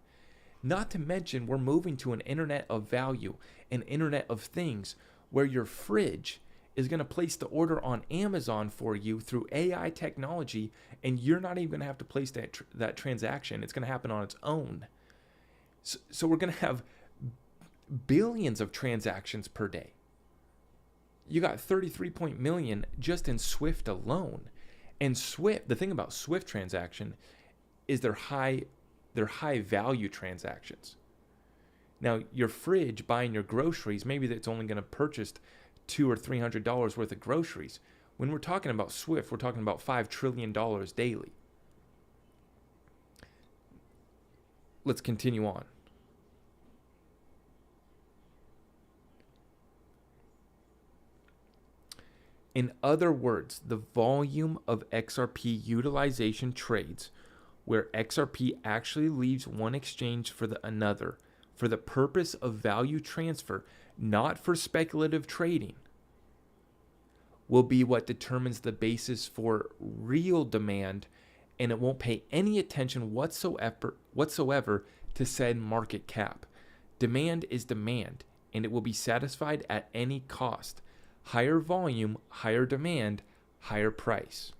Not to mention, we're moving to an internet of value, an internet of things, where your fridge is going to place the order on Amazon for you through AI technology, and you're not even going to have to place that transaction. It's going to happen on its own. So we're going to have billions of transactions per day. You got 33 million just in Swift alone. And Swift, the thing about Swift transaction is they're high value transactions. Now, your fridge buying your groceries, maybe that's only going to purchase $200 or $300 worth of groceries. When we're talking about Swift, we're talking about $5 trillion daily. Let's continue on. In other words, the volume of XRP utilization trades where XRP actually leaves one exchange for another for the purpose of value transfer, not for speculative trading, will be what determines the basis for real demand, and it won't pay any attention whatsoever to said market cap. Demand is demand, and it will be satisfied at any cost. Higher volume, higher demand, higher price.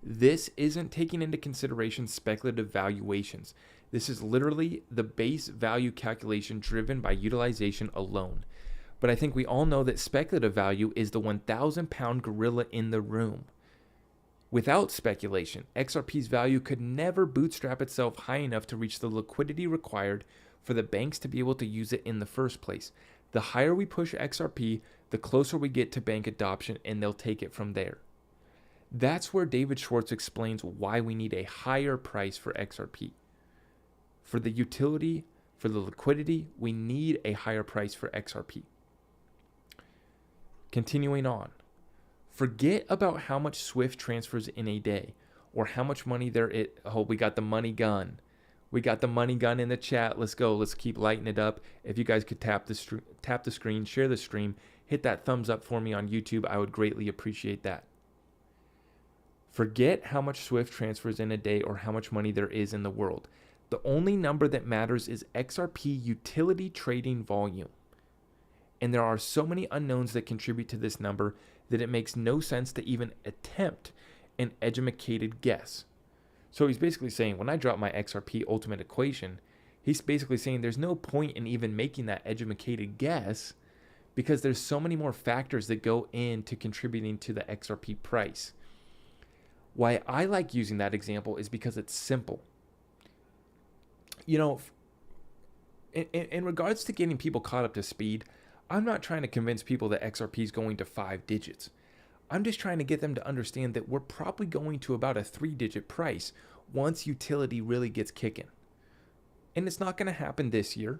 This isn't taking into consideration speculative valuations. This is literally the base value calculation driven by utilization alone. But I think we all know that speculative value is the 1,000-pound gorilla in the room. Without speculation, XRP's value could never bootstrap itself high enough to reach the liquidity required for the banks to be able to use it in the first place. The higher we push XRP, the closer we get to bank adoption, and they'll take it from there. That's where David Schwartz explains why we need a higher price for XRP. For the utility, for the liquidity, we need a higher price for XRP. Continuing on. Forget about how much Swift transfers in a day or how much money there is. Oh, we got the money gun. We got the money gun in the chat. Let's go. Let's keep lighting it up. If you guys could tap the screen, share the stream, hit that thumbs up for me on YouTube, I would greatly appreciate that. Forget how much Swift transfers in a day or how much money there is in the world. The only number that matters is XRP utility trading volume. And there are so many unknowns that contribute to this number that it makes no sense to even attempt an educated guess. So he's basically saying, when I drop my XRP ultimate equation, he's basically saying there's no point in even making that educated guess because there's so many more factors that go into contributing to the XRP price. Why I like using that example is because it's simple. You know, in regards to getting people caught up to speed, I'm not trying to convince people that XRP is going to 5 digits. I'm just trying to get them to understand that we're probably going to about a 3-digit price once utility really gets kicking. And it's not going to happen this year.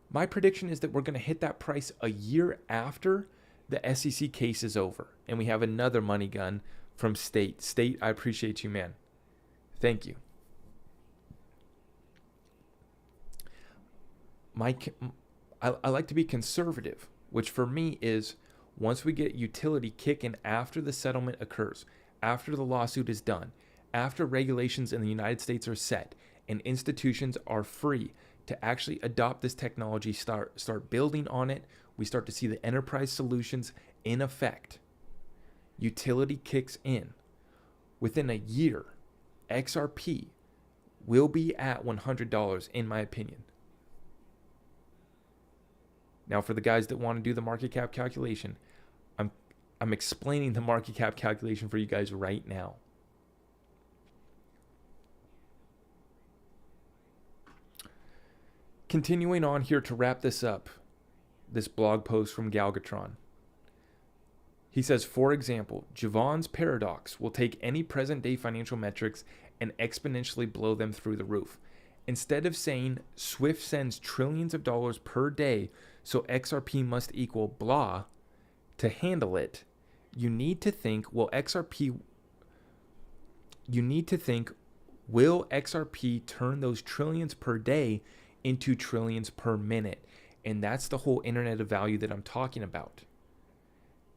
My prediction is that we're going to hit that price a year after the SEC case is over. And we have another money gun from State. State, I appreciate you, man. Thank you. I like to be conservative, which for me is once we get utility kicking after the settlement occurs, after the lawsuit is done, after regulations in the United States are set, and institutions are free to actually adopt this technology, start building on it, we start to see the enterprise solutions in effect. Utility kicks in. Within a year, XRP will be at $100 in my opinion. Now, for the guys that want to do the market cap calculation, I'm explaining the market cap calculation for you guys right now. Continuing on here to wrap this up, this blog post from Galgatron. He says, for example, Javon's paradox will take any present day financial metrics and exponentially blow them through the roof. Instead of saying Swift sends trillions of dollars per day, so XRP must equal blah to handle it, you need to think, will XRP turn those trillions per day into trillions per minute? And that's the whole internet of value that I'm talking about.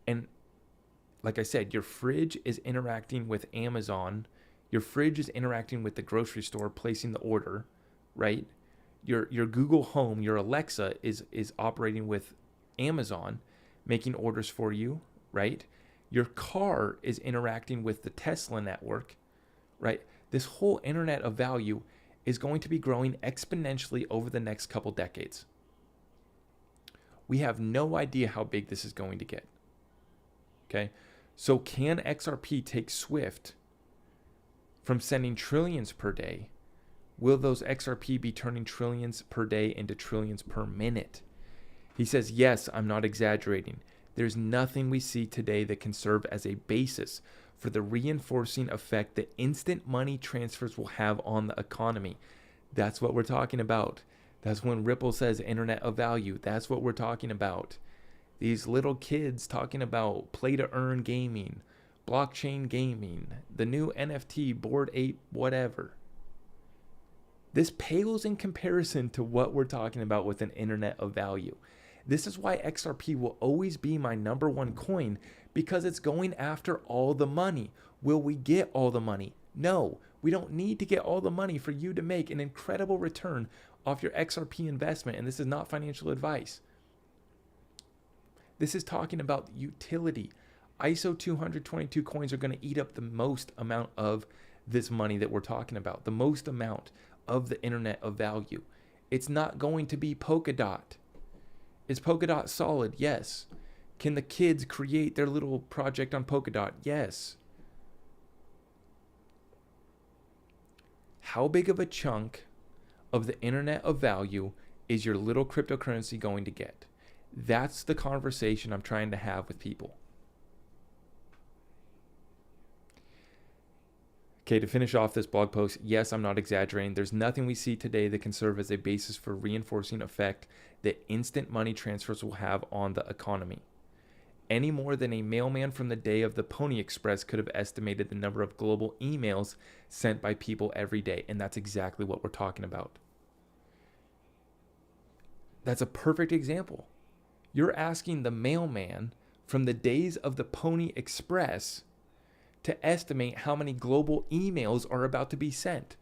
And like I said, your fridge is interacting with Amazon. Your fridge is interacting with the grocery store, placing the order, right? Your Google Home, your Alexa is operating with Amazon, making orders for you, right? Your car is interacting with the Tesla network, right? This whole internet of value is going to be growing exponentially over the next couple decades. We have no idea how big this is going to get. Okay? So can XRP take Swift from sending trillions per day? Will those XRP be turning trillions per day into trillions per minute? He says, yes, I'm not exaggerating. There's nothing we see today that can serve as a basis for the reinforcing effect that instant money transfers will have on the economy. That's what we're talking about. That's when Ripple says internet of value. That's what we're talking about. These little kids talking about play to earn gaming, blockchain gaming, the new NFT, Bored Ape, whatever. This pales in comparison to what we're talking about with an internet of value. This is why XRP will always be my number one coin, because it's going after all the money. Will we get all the money? No, we don't need to get all the money for you to make an incredible return off your XRP investment. And this is not financial advice. This is talking about utility. ISO 222 coins are going to eat up the most amount of this money that we're talking about, the most amount of the internet of value. It's not going to be Polkadot. Is Polkadot solid? Yes. Can the kids create their little project on Polkadot? Yes. How big of a chunk of the internet of value is your little cryptocurrency going to get? That's the conversation I'm trying to have with people. Okay, to finish off this blog post, yes, I'm not exaggerating. There's nothing we see today that can serve as a basis for reinforcing effect that instant money transfers will have on the economy. Any more than a mailman from the day of the Pony Express could have estimated the number of global emails sent by people every day. And that's exactly what we're talking about. That's a perfect example. You're asking the mailman from the days of the Pony Express to estimate how many global emails are about to be sent.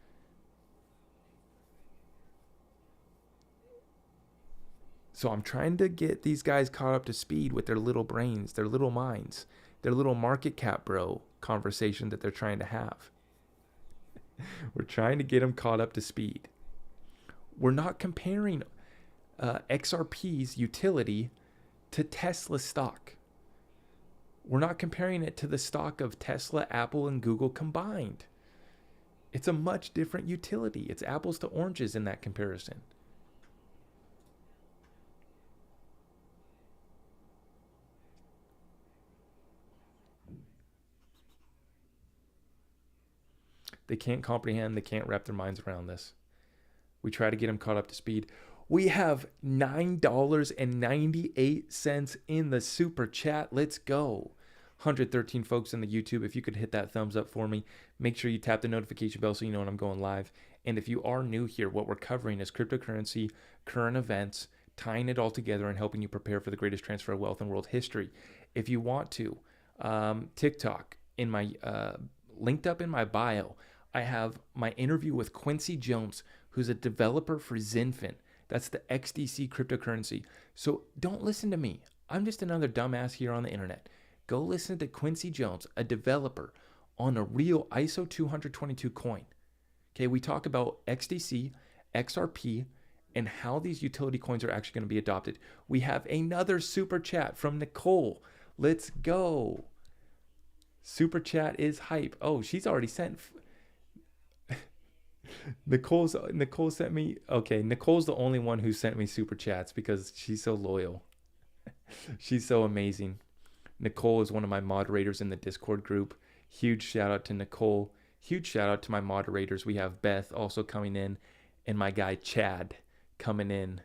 So I'm trying to get these guys caught up to speed with their little brains, their little minds, their little market cap bro conversation that they're trying to have. We're trying to get them caught up to speed. We're not comparing XRP's utility to Tesla stock. We're not comparing it to the stock of Tesla, Apple, and Google combined. It's a much different utility. It's apples to oranges in that comparison. They can't comprehend, they can't wrap their minds around this. We try to get them caught up to speed. We have $9.98 in the super chat. Let's go. 113 folks in the YouTube. If you could hit that thumbs up for me, make sure you tap the notification bell so you know when I'm going live. And if you are new here, what we're covering is cryptocurrency, current events, tying it all together and helping you prepare for the greatest transfer of wealth in world history. If you want to, TikTok, in my linked up in my bio, I have my interview with Quincy Jones, who's a developer for Zenfin. That's the XDC cryptocurrency. So don't listen to me. I'm just another dumbass here on the internet. Go listen to Quincy Jones, a developer on a real ISO 222 coin. Okay, we talk about XDC, XRP, and how these utility coins are actually going to be adopted. We have another super chat from Nicole. Let's go. Super chat is hype. Oh, she's already sent. Nicole sent me. Okay, Nicole's the only one who sent me super chats because she's so loyal. She's so amazing. Nicole is one of my moderators in the Discord group. Huge shout out to Nicole. Huge shout out to my moderators. We have Beth also coming in, and my guy Chad coming in,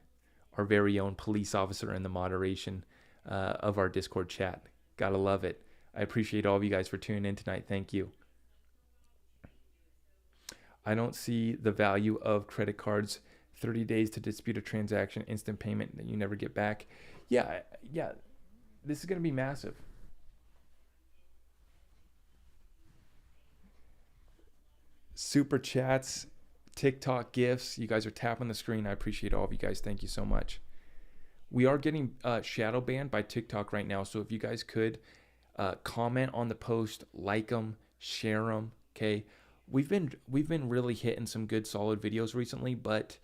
our very own police officer in the moderation of our Discord chat. Gotta love it. I appreciate all of you guys for tuning in tonight. Thank you. I don't see the value of credit cards. 30 days to dispute a transaction, instant payment that you never get back. Yeah. This is going to be massive. Super chats, TikTok gifts. You guys are tapping the screen. I appreciate all of you guys. Thank you so much. We are getting shadow banned by TikTok right now. So if you guys could comment on the post, like them, share them. Okay. We've been really hitting some good solid videos recently, but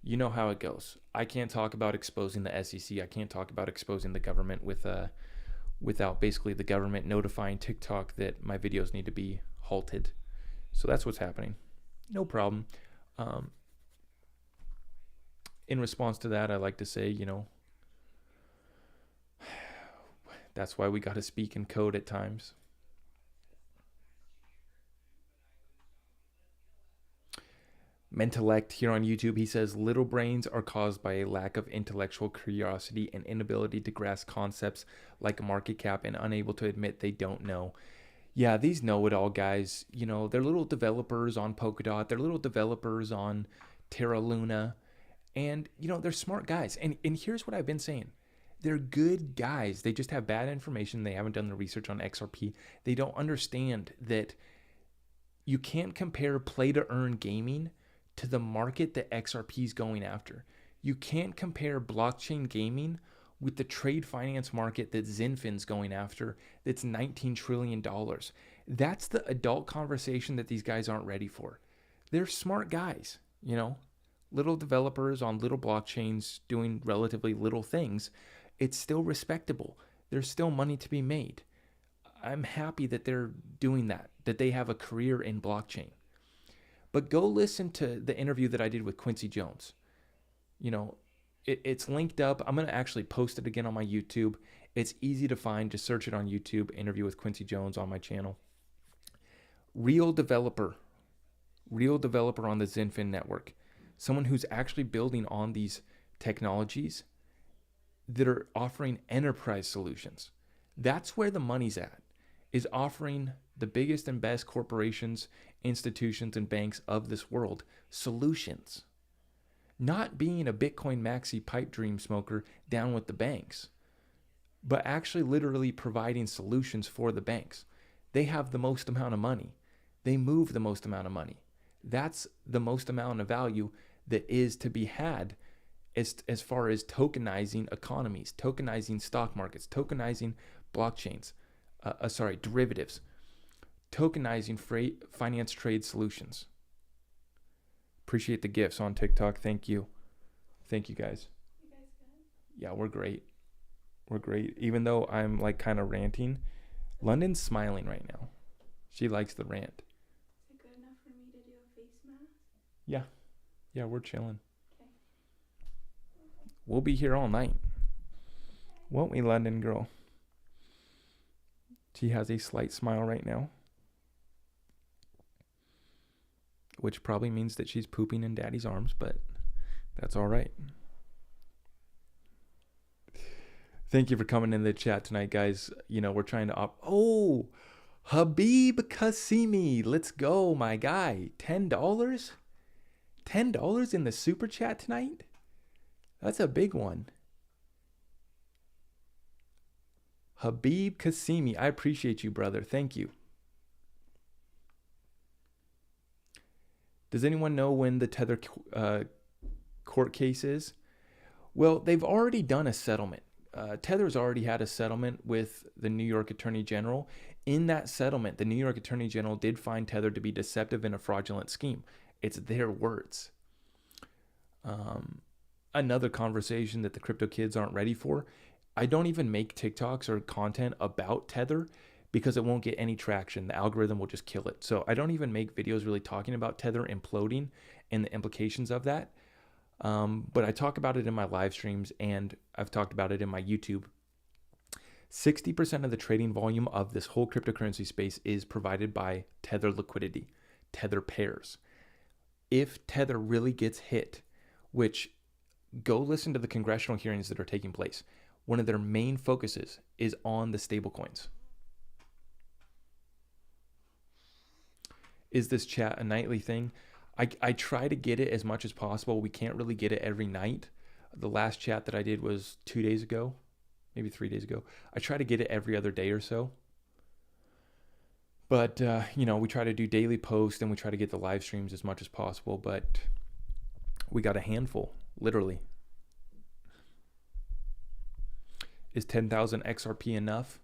you know how it goes. I can't talk about exposing the SEC. I can't talk about exposing the government without basically the government notifying TikTok that my videos need to be halted. So that's what's happening. No problem. In response to that, I like to say, that's why we got to speak in code at times. Mentalect here on YouTube, he says, little brains are caused by a lack of intellectual curiosity and inability to grasp concepts like market cap and unable to admit they don't know. Yeah, these know-it-all guys, they're little developers on Polkadot, they're little developers on Terra Luna, and, they're smart guys. And here's what I've been saying. They're good guys. They just have bad information. They haven't done the research on XRP. They don't understand that you can't compare play-to-earn gaming to the market that XRP is going after. You can't compare blockchain gaming with the trade finance market that Zinfin's going after that's $19 trillion. That's the adult conversation that these guys aren't ready for. They're smart guys, little developers on little blockchains doing relatively little things. It's still respectable. There's still money to be made. I'm happy that they're doing that they have a career in blockchain. But go listen to the interview that I did with Quincy Jones. It's linked up. I'm going to actually post it again on my YouTube. It's easy to find. Just search it on YouTube, interview with Quincy Jones on my channel. Real developer on the Zinfin network. Someone who's actually building on these technologies that are offering enterprise solutions. That's where the money's at, is offering the biggest and best corporations, institutions, and banks of this world solutions. Not being a Bitcoin maxi pipe dream smoker down with the banks, but actually literally providing solutions for the banks. They have the most amount of money. They move the most amount of money. That's the most amount of value that is to be had as far as tokenizing economies, tokenizing stock markets, tokenizing blockchains, derivatives, tokenizing finance trade solutions. Appreciate the gifts on TikTok. Thank you. Thank you guys. You guys good? Yeah, we're great. We're great. Even though I'm kind of ranting, London's smiling right now. She likes the rant. Is it good enough for me to do a face mask? Yeah, we're chilling. Okay. We'll be here all night. Won't we, London girl? She has a slight smile right now, which probably means that she's pooping in daddy's arms, but that's all right. Thank you for coming in the chat tonight, guys. We're trying to Habib Kasimi, let's go, my guy. $10? $10 in the super chat tonight? That's a big one. Habib Kasimi, I appreciate you, brother. Thank you. Does anyone know when the Tether court case is? Well, they've already done a settlement. Tether's already had a settlement with the New York Attorney General. In that settlement, the New York Attorney General did find Tether to be deceptive in a fraudulent scheme. It's their words. another conversation that the crypto kids aren't ready for. I don't even make TikToks or content about Tether because it won't get any traction. The algorithm will just kill it. So I don't even make videos really talking about Tether imploding and the implications of that. But I talk about it in my live streams, and I've talked about it in my YouTube. 60% of the trading volume of this whole cryptocurrency space is provided by Tether liquidity, Tether pairs. If Tether really gets hit, which go listen to the congressional hearings that are taking place, one of their main focuses is on the stablecoins. Is this chat a nightly thing? I try to get it as much as possible. We can't really get it every night. The last chat that I did was 2 days ago, maybe 3 days ago. I try to get it every other day or so. But, we try to do daily posts and we try to get the live streams as much as possible. But we got a handful, literally. Is 10,000 XRP enough?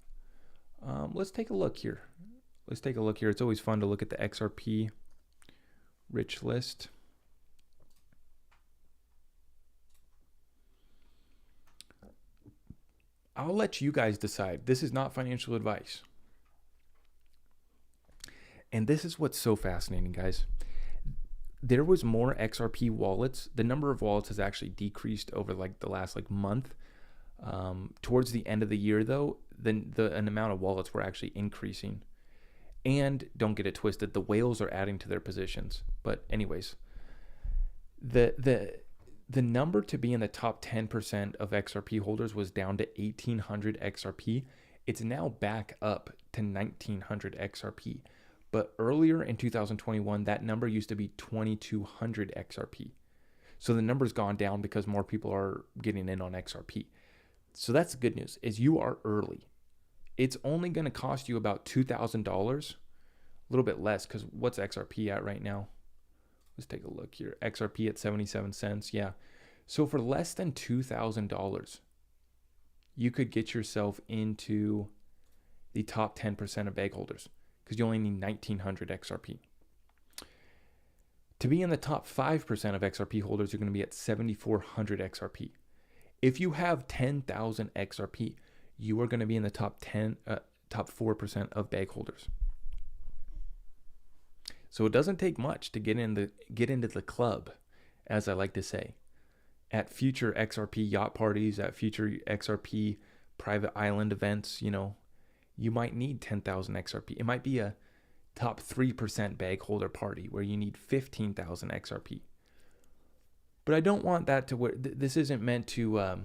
Let's take a look here. It's always fun to look at the XRP rich list. I'll let you guys decide. This is not financial advice. And this is what's so fascinating, guys. There was more XRP wallets. The number of wallets has actually decreased over the last month. Towards the end of the year, though, the amount of wallets were actually increasing. And don't get it twisted, the whales are adding to their positions. But anyways, the number to be in the top 10% of XRP holders was down to 1,800 XRP. It's now back up to 1,900 XRP. But earlier in 2021, that number used to be 2,200 XRP. So the number's gone down because more people are getting in on XRP. So that's the good news, is you are early. It's only going to cost you about $2,000, a little bit less, because what's XRP at right now? Let's take a look here. XRP at 77 cents. Yeah. So for less than $2,000, you could get yourself into the top 10% of bag holders because you only need 1,900 XRP. To be in the top 5% of XRP holders, you're going to be at 7,400 XRP. If you have 10,000 XRP, you are going to be in the top 4% of bag holders. So it doesn't take much to get into the club, as I like to say. At future XRP yacht parties, at future XRP private island events, you might need 10,000 XRP. It might be a top 3% bag holder party where you need 15,000 XRP. But I don't want that to where this isn't meant to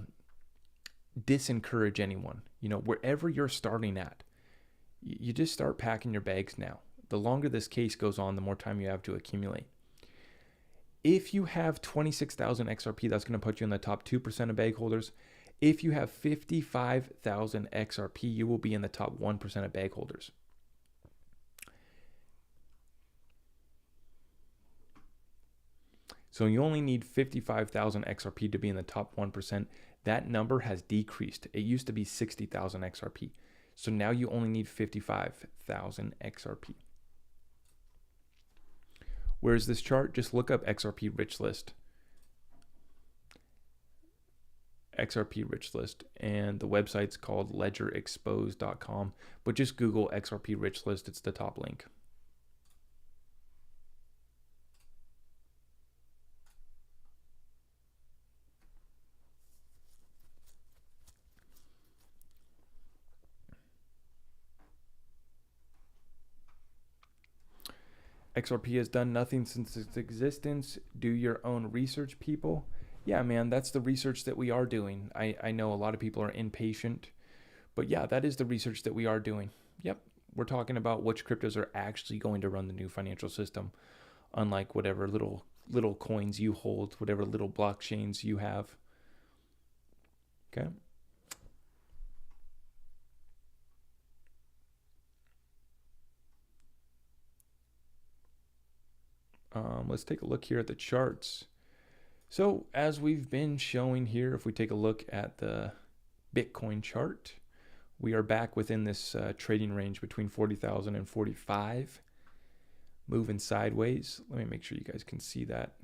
disencourage anyone. Wherever you're starting at, you just start packing your bags now. The longer this case goes on, the more time you have to accumulate. If you have 26,000 XRP, that's going to put you in the top 2% of bag holders. If you have 55,000 XRP, you will be in the top 1% of bag holders. So you only need 55,000 XRP to be in the top 1%. That number has decreased. It used to be 60,000 XRP. So now you only need 55,000 XRP. Where's this chart? Just look up XRP rich list. XRP rich list. And the website's called ledgerexposed.com. But just Google XRP rich list. It's the top link. XRP has done nothing since its existence. Do your own research, people. Yeah, man, that's the research that we are doing. I know a lot of people are impatient, but yeah, that is the research that we are doing. Yep, we're talking about which cryptos are actually going to run the new financial system, unlike whatever little coins you hold, whatever little blockchains you have. Okay. Let's take a look here at the charts. So as we've been showing here, if we take a look at the Bitcoin chart, we are back within this trading range between 40,000 and 45, moving sideways. Let me make sure you guys can see that.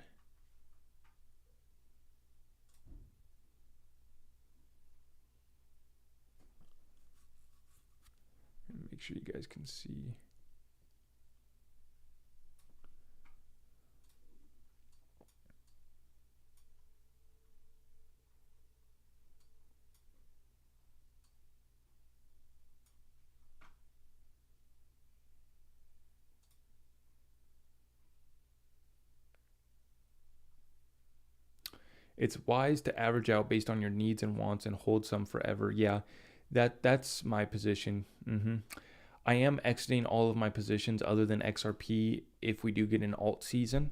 Make sure you guys can see. It's wise to average out based on your needs and wants and hold some forever. Yeah, that's my position. I am exiting all of my positions other than XRP if we do get an alt season.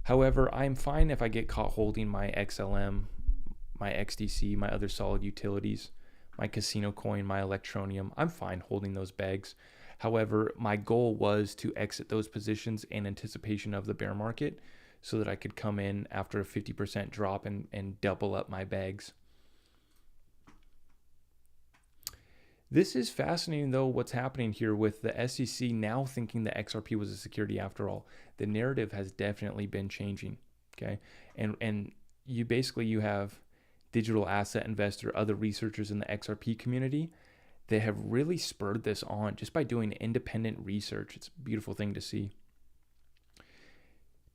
However, I'm fine if I get caught holding my XLM, my XDC, my other solid utilities, my casino coin, my Electronium. I'm fine holding those bags. However, my goal was to exit those positions in anticipation of the bear market so that I could come in after a 50% drop and double up my bags. This is fascinating, though, what's happening here with the SEC now thinking that XRP was a security after all. The narrative has definitely been changing, okay? And you have digital asset investor, other researchers in the XRP community that have really spurred this on just by doing independent research. It's a beautiful thing to see.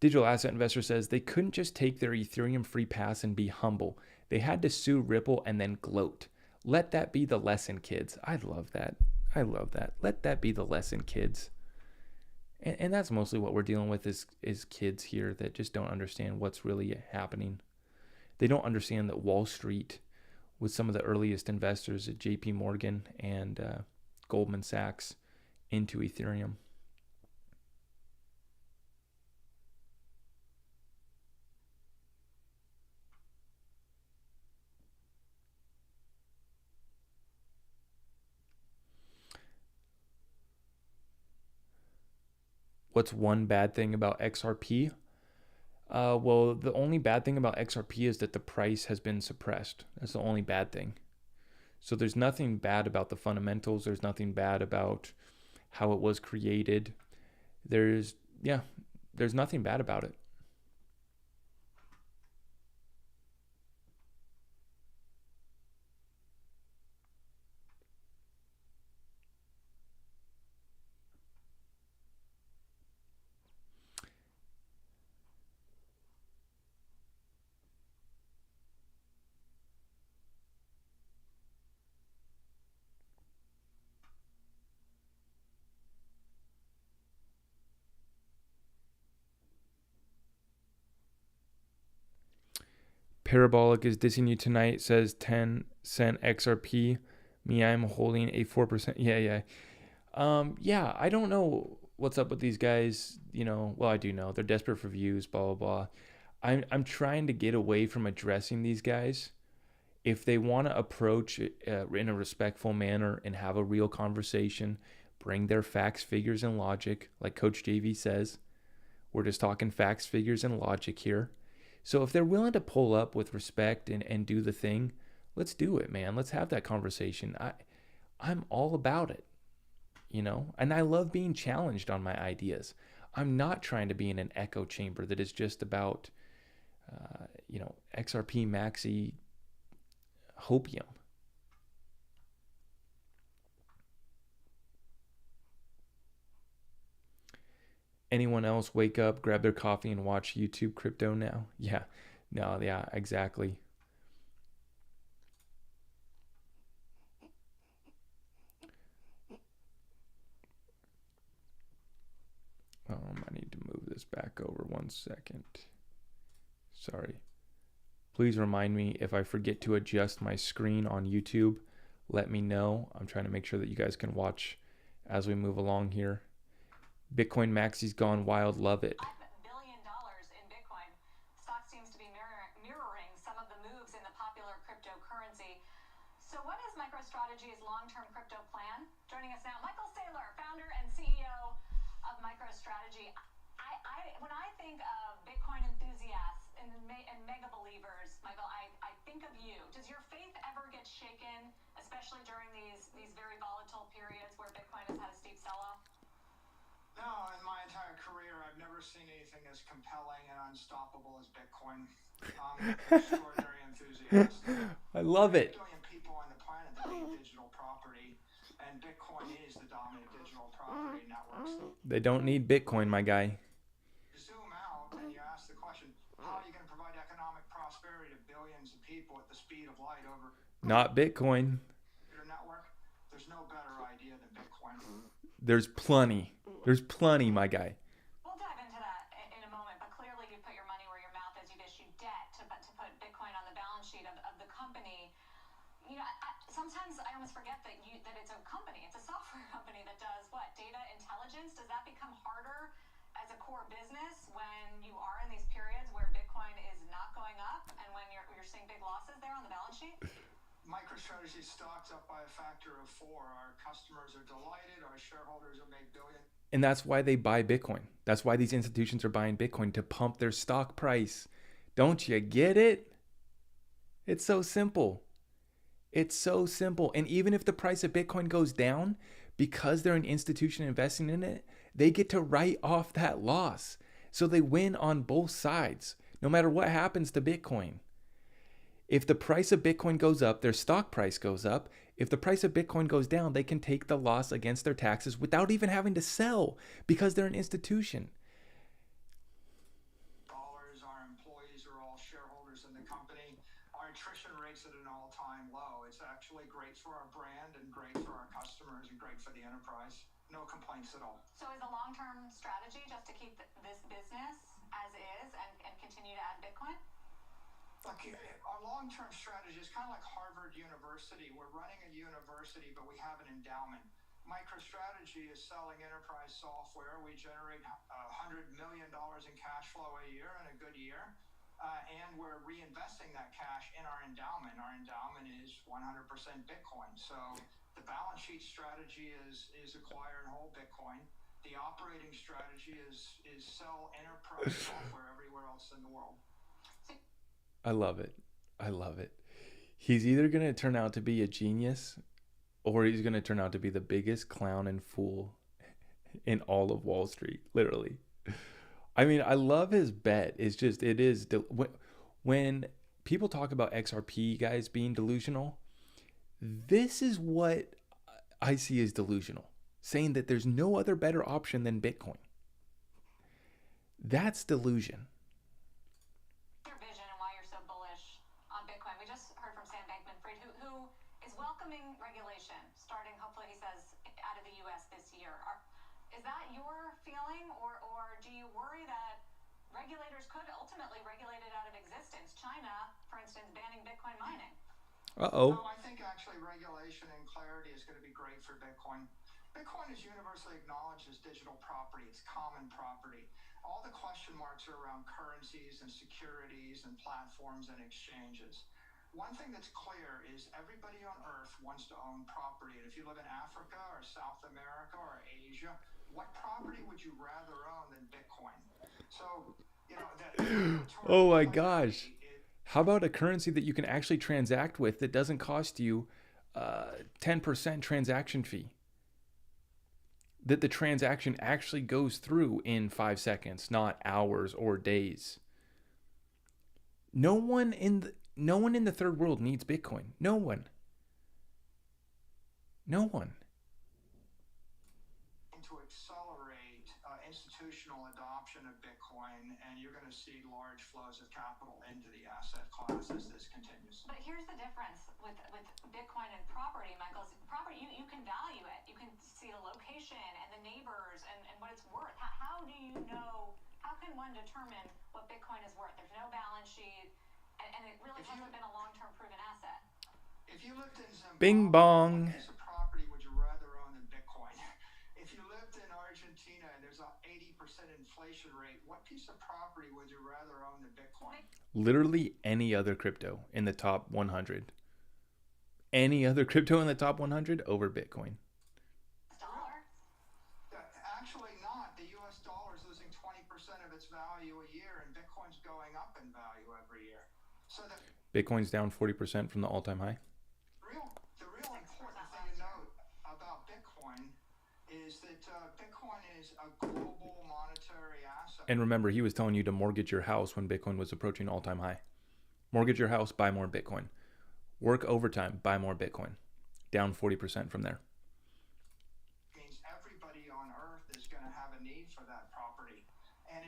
Digital asset investor says they couldn't just take their Ethereum free pass and be humble. They had to sue Ripple and then gloat. Let that be the lesson, kids. I love that. I love that. Let that be the lesson, kids. And that's mostly what we're dealing with is kids here that just don't understand what's really happening. They don't understand that Wall Street was some of the earliest investors at JP Morgan and Goldman Sachs into Ethereum. What's one bad thing about XRP? Well, the only bad thing about XRP is that the price has been suppressed. That's the only bad thing. So there's nothing bad about the fundamentals. There's nothing bad about how it was created. There's nothing bad about it. Parabolic is dissing you tonight, says 10-cent XRP. Me, I'm holding a 4%. Yeah. I don't know what's up with these guys. Well, I do know. They're desperate for views, blah, blah, blah. I'm trying to get away from addressing these guys. If they want to approach in a respectful manner and have a real conversation, bring their facts, figures, and logic, like Coach JV says. We're just talking facts, figures, and logic here. So if they're willing to pull up with respect and do the thing, let's do it, man. Let's have that conversation. I'm all about it, and I love being challenged on my ideas. I'm not trying to be in an echo chamber that is just about, XRP maxi hopium. Anyone else wake up, grab their coffee, and watch YouTube crypto now? Yeah, exactly. I need to move this back over 1 second. Sorry. Please remind me if I forget to adjust my screen on YouTube. Let me know. I'm trying to make sure that you guys can watch as we move along here. Bitcoin Maxi's gone wild. Love it. $5 billion in Bitcoin. Stock seems to be mirroring some of the moves in the popular cryptocurrency. So what is MicroStrategy's long-term crypto plan? Joining us now, Michael Saylor, founder and CEO of MicroStrategy. When I think of Bitcoin enthusiasts and mega believers, Michael, I think of you. Does your faith ever get shaken, especially during these very volatile periods where Bitcoin has had a steep sell-off? No, in my entire career, I've never seen anything as compelling and unstoppable as Bitcoin. I'm an extraordinary enthusiast. I love it. 8 billion people on the planet that hate digital property. and Bitcoin is the dominant digital property networks. They don't need Bitcoin, my guy. Zoom out and you ask the question, how are you going to provide economic prosperity to billions of people at the speed of light over Not Bitcoin. your network? There's no better idea than Bitcoin. There's plenty. There's plenty, my guy. We'll dive into that in a moment, but clearly you put your money where your mouth is. You've issued debt to put Bitcoin on the balance sheet of the company. You know, sometimes I almost forget that it's a company. It's a software company that does what? Data intelligence? Does that become harder as a core business when you are in these periods where Bitcoin is not going up and when you're seeing big losses there on the balance sheet? MicroStrategy stock's up by a factor of 4. Our customers are delighted. Our shareholders will make billions. And that's why they buy Bitcoin. That's why these institutions are buying Bitcoin, to pump their stock price. Don't you get it? It's so simple. It's so simple. And even if the price of Bitcoin goes down, because they're an institution investing in it, they get to write off that loss. So they win on both sides, no matter what happens to Bitcoin. If the price of Bitcoin goes up, their stock price goes up. If the price of Bitcoin goes down, they can take the loss against their taxes without even having to sell, because they're an institution. Our employees are all shareholders in the company. Our attrition rate's at an all-time low. It's actually great for our brand and great for our customers and great for the enterprise. No complaints at all. So is the long-term strategy just to keep this business as is and continue to add Bitcoin? Look, our long-term strategy is kind of like Harvard University. We're running a university, but we have an endowment. MicroStrategy is selling enterprise software. We generate $100 million in cash flow a year in a good year. And we're reinvesting that cash in our endowment. Our endowment is 100% Bitcoin. So the balance sheet strategy is acquire and hold Bitcoin. The operating strategy is sell enterprise software everywhere else in the world. I love it. I love it. He's either going to turn out to be a genius, or he's going to turn out to be the biggest clown and fool in all of Wall Street, literally. I mean, I love his bet. It's just, it is, when people talk about XRP guys being delusional, this is what I see as delusional, saying that there's no other better option than Bitcoin. That's delusion. Your vision and why you're so bullish on Bitcoin. We just heard from Sam Bankman-Fried, who is welcoming regulation, starting, hopefully, he says, out of the U.S. this year. Is that your feeling, or do you worry that regulators could ultimately regulate it out of existence? China, for instance, banning Bitcoin mining. Uh-oh. No, I think actually regulation and clarity is going to be great for Bitcoin. Bitcoin is universally acknowledged as digital property. It's common property. All the question marks are around currencies and securities and platforms and exchanges. One thing that's clear is everybody on Earth wants to own property. And if you live in Africa or South America or Asia, what property would you rather own than Bitcoin? So, you know, oh my gosh. How about a currency that you can actually transact with that doesn't cost you 10% transaction fee? That the transaction actually goes through in 5 seconds, not hours or days. No one in the third world needs Bitcoin. No one. No one. To accelerate institutional adoption of Bitcoin, and you're going to see large flows of capital into the asset class as this continues. But here's the difference with Bitcoin and property, Michael. Property, you can value it. You can see the location and the neighbors and what it's worth. How do you know? How can one determine what Bitcoin is worth? There's no balance sheet, and it really hasn't been a long-term proven asset. If you lived in Zimbabwe, Bing bong. what piece of property would you rather own than Bitcoin? If you lived in Argentina and there's an 80% inflation rate, what piece of property would you rather own than Bitcoin? Literally any other crypto in the top 100. Any other crypto in the top 100 over Bitcoin. Dollar? Actually not. The US dollar is losing 20% of its value a year, and Bitcoin's going up in value every year. So that Bitcoin's down 40% from the all-time high. the real important thing to note about Bitcoin is that Bitcoin is a global monetary asset. And remember, he was telling you to mortgage your house when Bitcoin was approaching all-time high. Mortgage your house, buy more Bitcoin. Work overtime, buy more Bitcoin. Down 40% from there.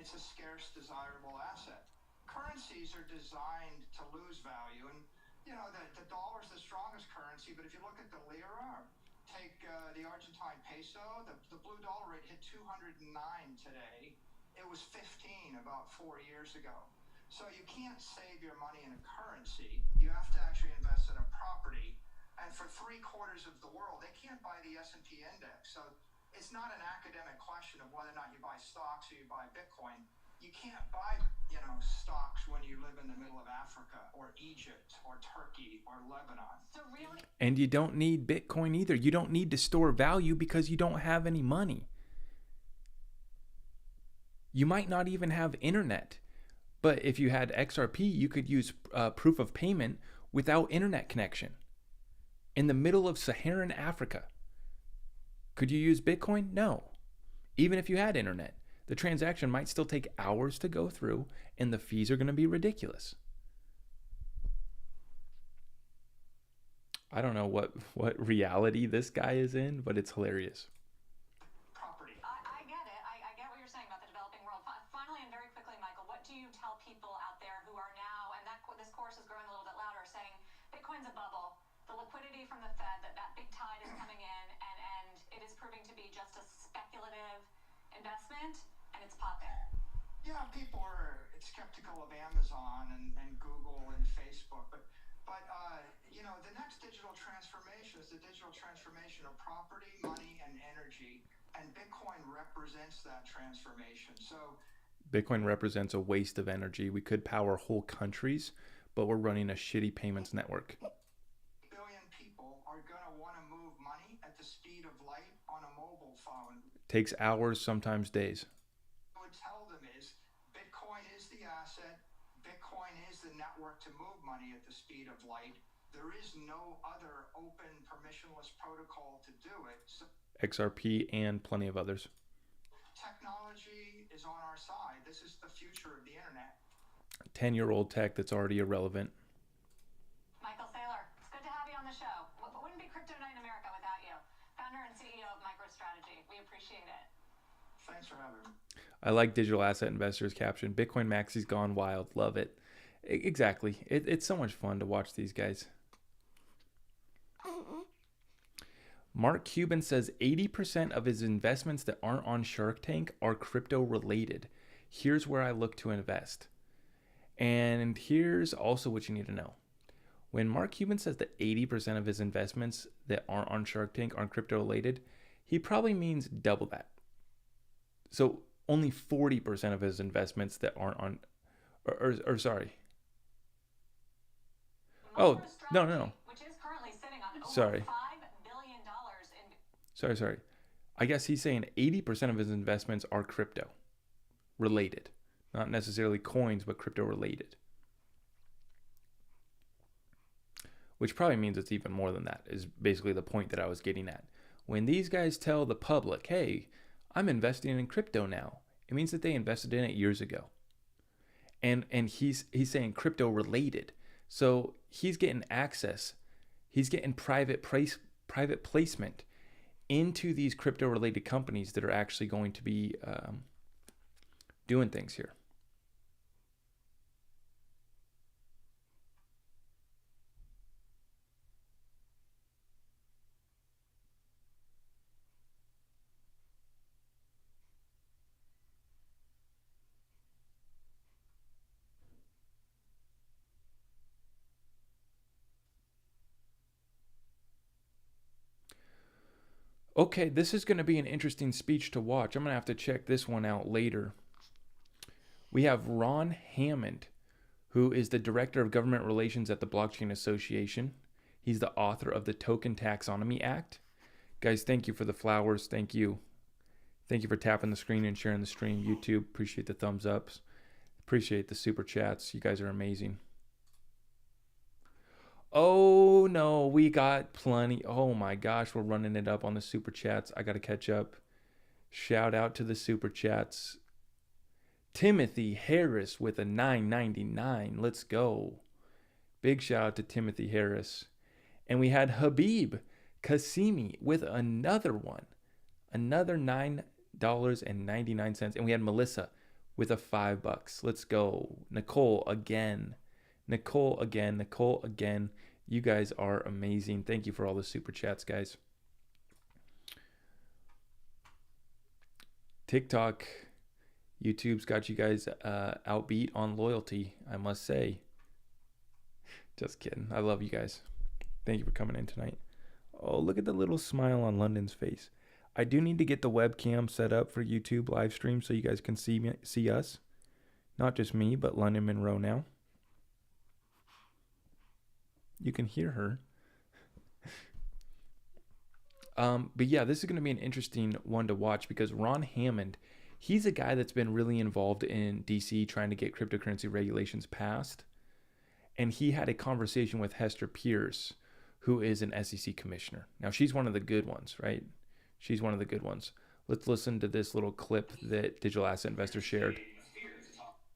it's a scarce, desirable asset. Currencies are designed to lose value, and the dollar is the strongest currency, but if you look at the lira, take the Argentine peso, the blue dollar rate hit 209 today. It was 15 about 4 years ago. So you can't save your money in a currency. You have to actually invest in a property. And for 3/4 of the world, they can't buy the S&P index. So it's not an academic question of whether or not you buy stocks or you buy Bitcoin. You can't buy, stocks when you live in the middle of Africa or Egypt or Turkey or Lebanon. So really, And you don't need Bitcoin either. You don't need to store value because you don't have any money. You might not even have internet. But if you had XRP, you could use proof of payment without internet connection. In the middle of Saharan Africa. Could you use Bitcoin? No. Even if you had internet. The transaction might still take hours to go through, and the fees are going to be ridiculous. I don't know what reality this guy is in, but it's hilarious. Property. I get it. I get what you're saying about the developing world. Finally, and very quickly, Michael, what do you tell people out there who are now, and this course is growing a little bit louder, saying Bitcoin's a bubble, the liquidity from the Fed, that big tide is coming in, and it is proving to be just a speculative investment, and it's popping. Yeah, people are skeptical of Amazon and Google and Facebook, but the next digital transformation is the digital transformation of property, money, and energy, and Bitcoin represents that transformation. So Bitcoin represents a waste of energy. We could power whole countries, but we're running a shitty payments network. billion people are going to want to move money at the speed of light on a mobile phone. Takes hours, sometimes days. What I would tell them is Bitcoin is the asset. Bitcoin is the network to move money at the speed of light. There is no other open permissionless protocol to do it. So XRP and plenty of others. technology is on our side. This is the future of the internet. 10-year-old tech that's already irrelevant. Michael Saylor, it's good to have you on the show. Wouldn't be Crypto Night in America without you. Founder and CEO of MicroStrategy. We appreciate it. Thanks for having me. I like digital asset investors caption. Bitcoin Maxi's gone wild. Love it. Exactly. It's so much fun to watch these guys. Mark Cuban says 80% of his investments that aren't on Shark Tank are crypto related. Here's where I look to invest. And here's also what you need to know. When Mark Cuban says that 80% of his investments that aren't on Shark Tank aren't crypto related, he probably means double that. So only 40% of his investments that aren't on, or sorry. Oh, no. Which is currently sitting on over Sorry. $5 billion in Sorry. I guess he's saying 80% of his investments are crypto related. Not necessarily coins, but crypto related. Which probably means it's even more than that, is basically the point that I was getting at. When these guys tell the public, hey, I'm investing in crypto now, it means that they invested in it years ago. And he's saying crypto related. So he's getting access. He's getting private placement into these crypto related companies that are actually going to be doing things here. Okay, this is going to be an interesting speech to watch. I'm going to have to check this one out later. We have Ron Hammond, who is the Director of Government Relations at the Blockchain Association. He's the author of the Token Taxonomy Act. Guys, thank you for the flowers. Thank you. Thank you for tapping the screen and sharing the stream. YouTube, appreciate the thumbs ups. Appreciate the super chats. You guys are amazing. Oh no, we got plenty. Oh my gosh, we're running it up on the super chats. I got to catch up. Shout out to the super chats. Timothy Harris with a $9.99. Let's go. Big shout out to Timothy Harris. And we had Habib Kasimi with another one. Another $9.99. And we had Melissa with a $5. Let's go. Nicole again. Nicole again. Nicole again. You guys are amazing. Thank you for all the super chats, guys. TikTok, YouTube's got you guys outbeat on loyalty, I must say. Just kidding. I love you guys. Thank you for coming in tonight. Oh, look at the little smile on London's face. I do need to get the webcam set up for YouTube live stream so you guys can see us. Not just me, but London Monroe now. You can hear her. But yeah, this is going to be an interesting one to watch because Ron Hammond, he's a guy that's been really involved in DC trying to get cryptocurrency regulations passed. And he had a conversation with Hester Pierce, who is an SEC commissioner. Now, she's one of the good ones, right? She's one of the good ones. Let's listen to this little clip that Digital Asset Investor shared. There's a fear to talk to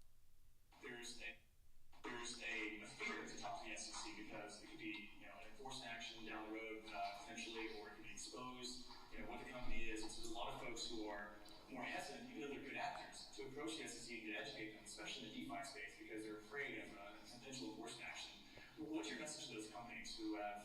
the SEC because it could be, an enforcement action down the road potentially, or it could be exposed, what the company is. And so there's a lot of folks who are more hesitant, even though they're good actors, to approach the SEC and to educate them, especially in the DeFi space, because they're afraid of potential enforcement action. What's your message to those companies who have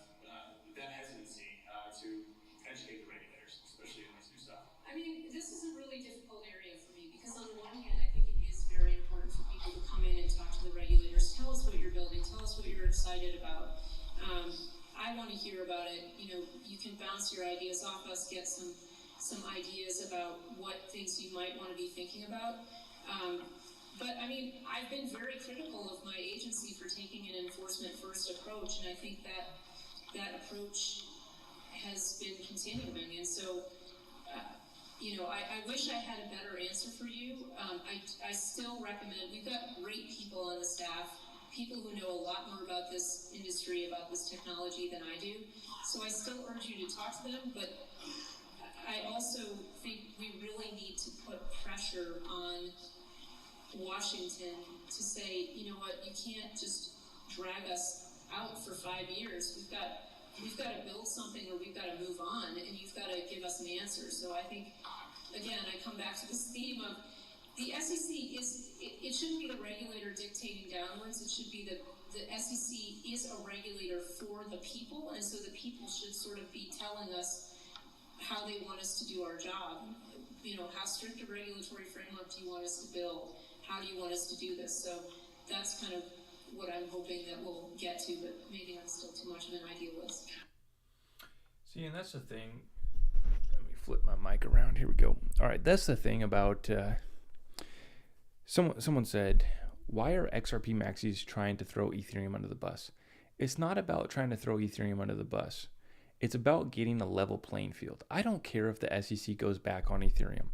that hesitancy to educate the regulators, especially in this new stuff? I mean, this is a really difficult area for me because on the one hand, I think it is very important for people to come in and talk to the regulators. Tell us what you're building. Tell us what you're excited about. I want to hear about it. You can bounce your ideas off us, get some ideas about what things you might want to be thinking about. But I mean, I've been very critical of my agency for taking an enforcement first approach, and I think that approach has been continuing. And so, I wish I had a better answer for you. I still recommend, we've got great people on the staff, people who know a lot more about this industry, about this technology than I do. So I still urge you to talk to them, but I also think we really need to put pressure on Washington to say, you know what, you can't just drag us out for 5 years. We've got to build something, or we've got to move on, and you've got to give us an answer. So I think, again, I come back to this theme of the SEC it shouldn't be the regulator dictating downwards. It should be the SEC is a regulator for the people, and so the people should sort of be telling us how they want us to do our job. How strict a regulatory framework do you want us to build? How do you want us to do this? So that's kind of what I'm hoping that we'll get to, but maybe I'm still too much of an idealist. See, and that's the thing. Let me flip my mic around. Here we go. All right, that's the thing about someone said, why are XRP maxis trying to throw Ethereum under the bus? It's not about trying to throw Ethereum under the bus. It's about getting a level playing field. I don't care if the SEC goes back on Ethereum.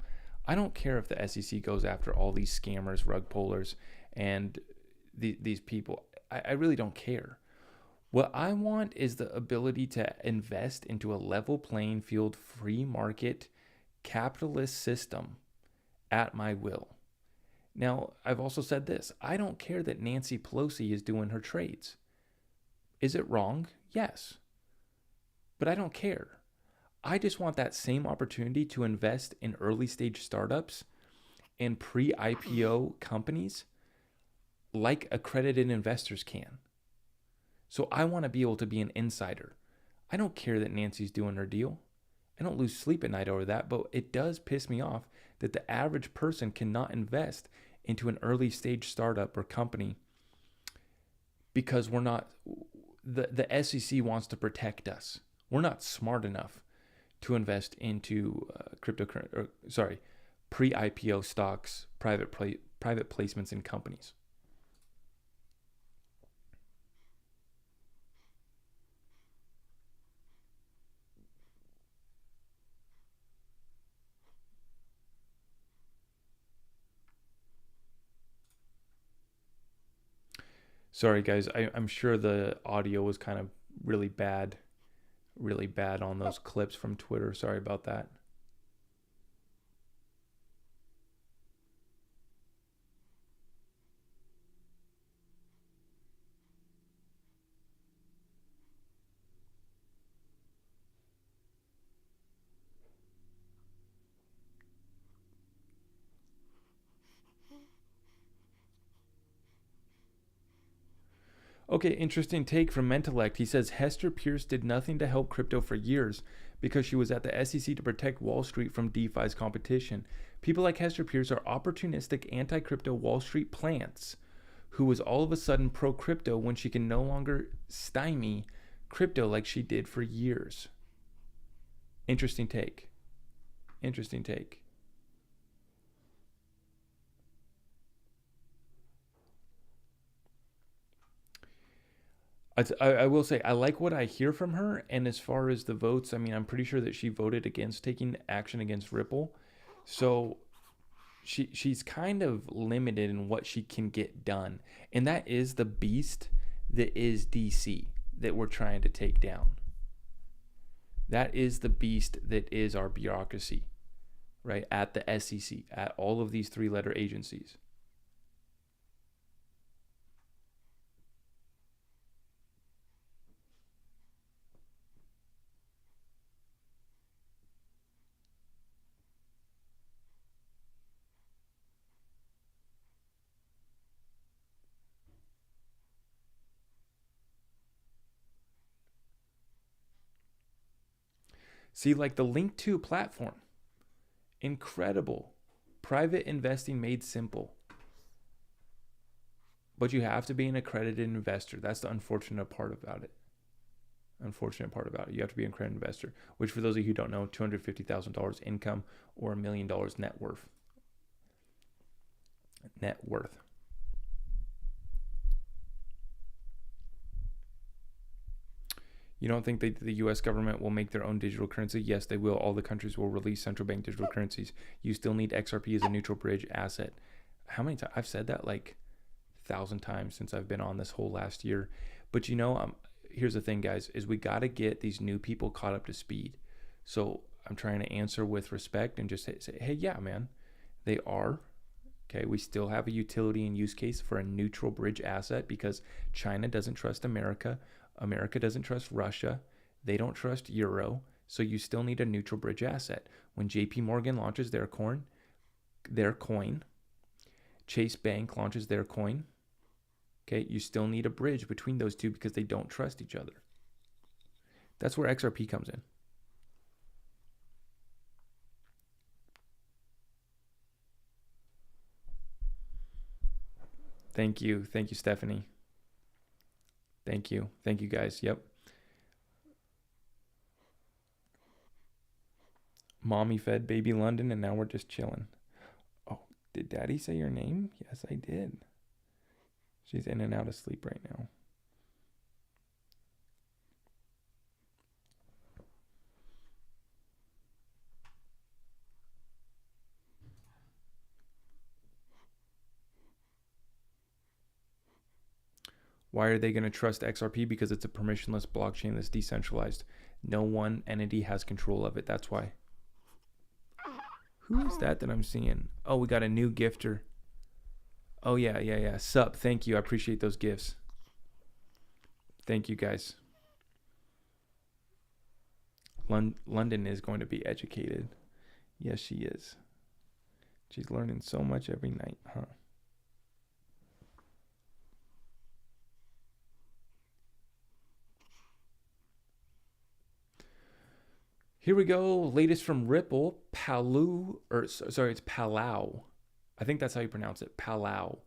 I don't care if the SEC goes after all these scammers, rug pullers, and these people. I really don't care. What I want is the ability to invest into a level playing field, free market, capitalist system at my will. Now, I've also said this. I don't care that Nancy Pelosi is doing her trades. Is it wrong? Yes. But I don't care. I just want that same opportunity to invest in early stage startups and pre-IPO companies like accredited investors can. So I want to be able to be an insider. I don't care that Nancy's doing her deal. I don't lose sleep at night over that, but it does piss me off that the average person cannot invest into an early stage startup or company because we're not, the SEC wants to protect us. We're not smart enough to invest into pre-IPO stocks, private placements in companies. Sorry, guys. I'm sure the audio was kind of really bad on those clips from Twitter. Sorry about that. Okay, interesting take from Mentalect. He says Hester Pierce did nothing to help crypto for years because she was at the SEC to protect Wall Street from DeFi's competition. People like Hester Pierce are opportunistic anti-crypto Wall Street plants who was all of a sudden pro-crypto when she can no longer stymie crypto like she did for years. Interesting take. Interesting take. I will say I like what I hear from her, and as far as the votes, I mean, I'm pretty sure that she voted against taking action against Ripple, so she's kind of limited in what she can get done, and that is the beast that is DC that we're trying to take down. That is the beast that is our bureaucracy, right? At the SEC, at all of these three-letter agencies. See, like the Link 2 platform, incredible. Private investing made simple. But you have to be an accredited investor. That's the unfortunate part about it. You have to be an accredited investor, which for those of you who don't know, $250,000 income or $1 million net worth. Net worth. You don't think that the U.S. government will make their own digital currency? Yes, they will. All the countries will release central bank digital currencies. You still need XRP as a neutral bridge asset. How many times? I've said that like 1,000 times since I've been on this whole last year. But here's the thing, guys, is we got to get these new people caught up to speed. So I'm trying to answer with respect and just say, hey, yeah, man, they are. Okay, we still have a utility and use case for a neutral bridge asset because China doesn't trust America. America doesn't trust Russia. They don't trust Euro. So you still need a neutral bridge asset. When JP Morgan launches their coin, Chase Bank launches their coin, okay, you still need a bridge between those two because they don't trust each other. That's where XRP comes in. Thank you, Stephanie. Thank you, guys. Yep. Mommy fed baby London, and now we're just chilling. Oh, did Daddy say your name? Yes, I did. She's in and out of sleep right now. Why are they going to trust XRP? Because it's a permissionless blockchain that's decentralized. No one entity has control of it. That's why. Who is that I'm seeing? Oh, we got a new gifter. Oh, yeah. Sup. Thank you. I appreciate those gifts. Thank you, guys. London is going to be educated. Yes, she is. She's learning so much every night, huh? Here we go. Latest from Ripple. It's Palau. I think that's how you pronounce it. Palau.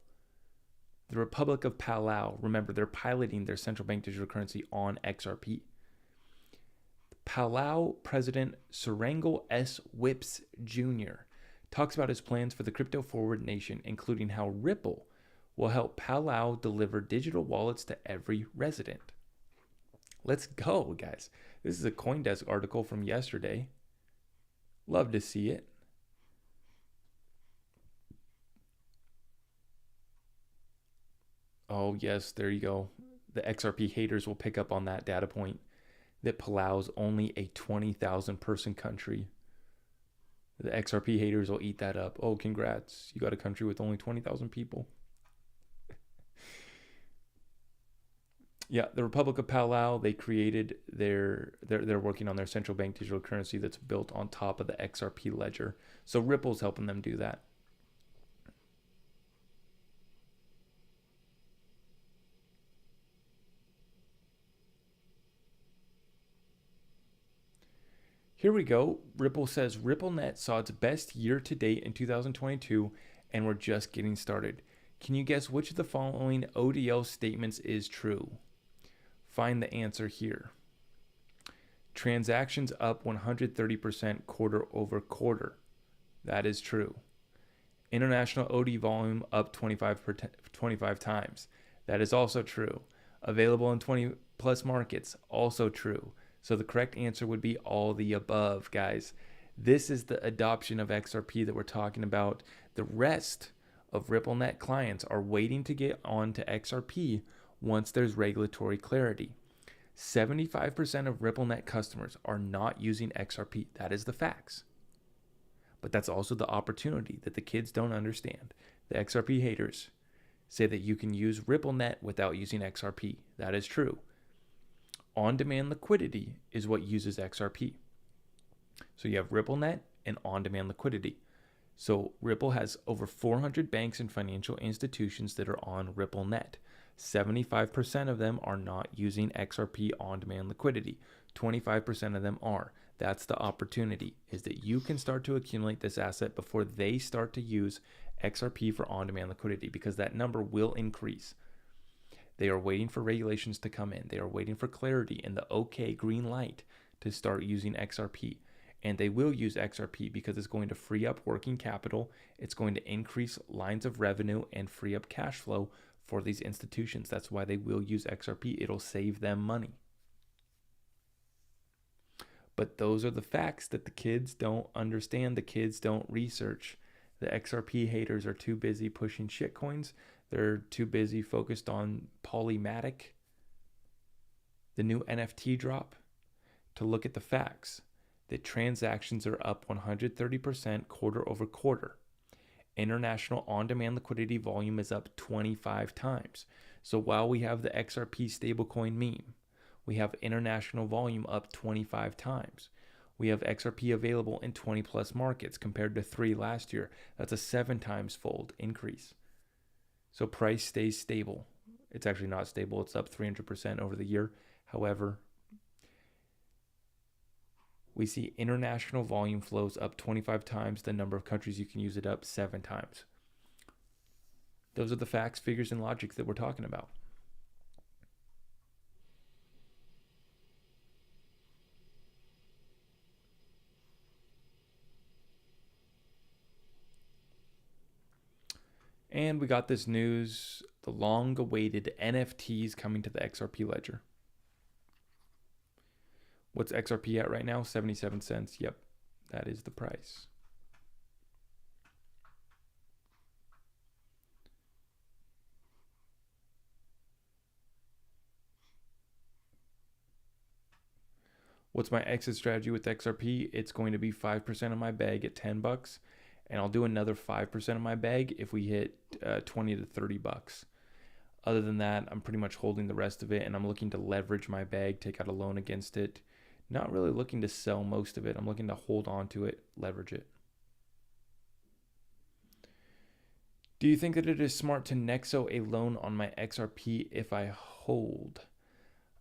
The Republic of Palau. Remember, they're piloting their central bank digital currency on XRP. Palau President Serangal S. Whips Jr. talks about his plans for the crypto-forward nation, including how Ripple will help Palau deliver digital wallets to every resident. Let's go, guys. This is a CoinDesk article from yesterday. Love to see it. Oh, yes, there you go. The XRP haters will pick up on that data point that Palau's only a 20,000 person country. The XRP haters will eat that up. Oh, congrats. You got a country with only 20,000 people. Yeah, the Republic of Palau, they created they're working on their central bank digital currency that's built on top of the XRP ledger. So Ripple's helping them do that. Here we go. Ripple says RippleNet saw its best year to date in 2022, and we're just getting started. Can you guess which of the following ODL statements is true? Find the answer here. Transactions up 130% quarter over quarter. That is true. International OD volume up 25 times. That is also true. Available in 20 plus markets. Also true. So the correct answer would be all the above, guys. This is the adoption of XRP that we're talking about. The rest of RippleNet clients are waiting to get on to XRP once there's regulatory clarity. 75% of RippleNet customers are not using XRP. That is the facts. But that's also the opportunity that the kids don't understand. The XRP haters say that you can use RippleNet without using XRP. That is true. On-demand liquidity is what uses XRP. So you have RippleNet and on-demand liquidity. So Ripple has over 400 banks and financial institutions that are on RippleNet. 75% of them are not using XRP on-demand liquidity. 25% of them are. That's the opportunity, is that you can start to accumulate this asset before they start to use XRP for on-demand liquidity, because that number will increase. They are waiting for regulations to come in. They are waiting for clarity and the okay green light to start using XRP. And they will use XRP because it's going to free up working capital. It's going to increase lines of revenue and free up cash flow for these institutions. That's why they will use XRP. It'll save them money. But those are the facts that the kids don't understand. The kids don't research. The XRP haters are too busy pushing shitcoins. They're too busy focused on Polymatic, the new NFT drop, to look at the facts. The transactions are up 130% quarter over quarter. International on-demand liquidity volume is up 25 times. So while we have the XRP stablecoin meme, we have international volume up 25 times. We have XRP available in 20 plus markets compared to 3 last year. That's a 7 times fold increase. So price stays stable. It's actually not stable. It's up 300% over the year. However, we see international volume flows up 25 times. The number of countries you can use it up 7 times. Those are the facts, figures, and logic that we're talking about. And we got this news, the long-awaited NFTs coming to the XRP ledger. What's XRP at right now? 77 cents. Yep, that is the price. What's my exit strategy with XRP? It's going to be 5% of my bag at $10, and I'll do another 5% of my bag if we hit 20 to 30 bucks. Other than that, I'm pretty much holding the rest of it, and I'm looking to leverage my bag, take out a loan against it. Not really looking to sell most of it. I'm looking to hold on to it, leverage it. Do you think that it is smart to Nexo a loan on my XRP if I hold?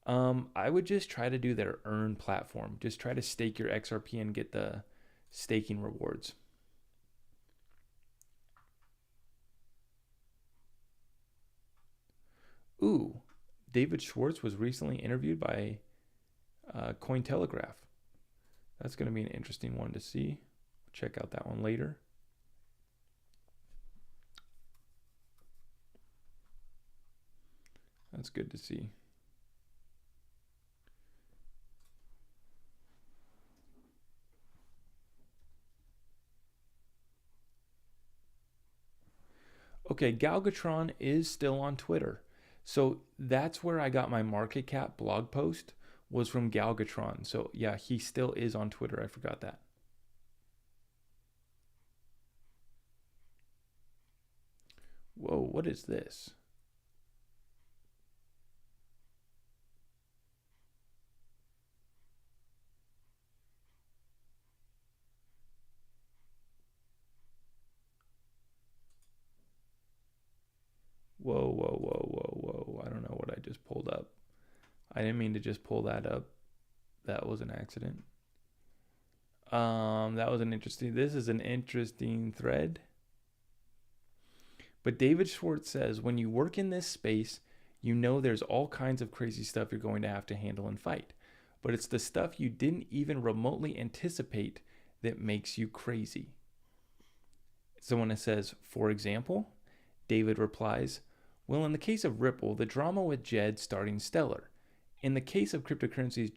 I would just try to do their earn platform. Just try to stake your XRP and get the staking rewards. Ooh, David Schwartz was recently interviewed by Cointelegraph. That's going to be an interesting one to see. Check out that one later. That's good to see. Okay, Galgatron is still on Twitter. So that's where I got my market cap blog post, was from Galgatron. So yeah, he still is on Twitter. I forgot that. Whoa, what is this? Whoa, whoa, whoa, whoa, whoa. I don't know what I just pulled up. I didn't mean to just pull that up. That was an accident. That was an interesting. This is an interesting thread. But David Schwartz says, when you work in this space, you know there's all kinds of crazy stuff you're going to have to handle and fight. But it's the stuff you didn't even remotely anticipate that makes you crazy. Someone says, for example, David replies, well, in the case of Ripple, the drama with Jed starting Stellar. In the case of cryptocurrencies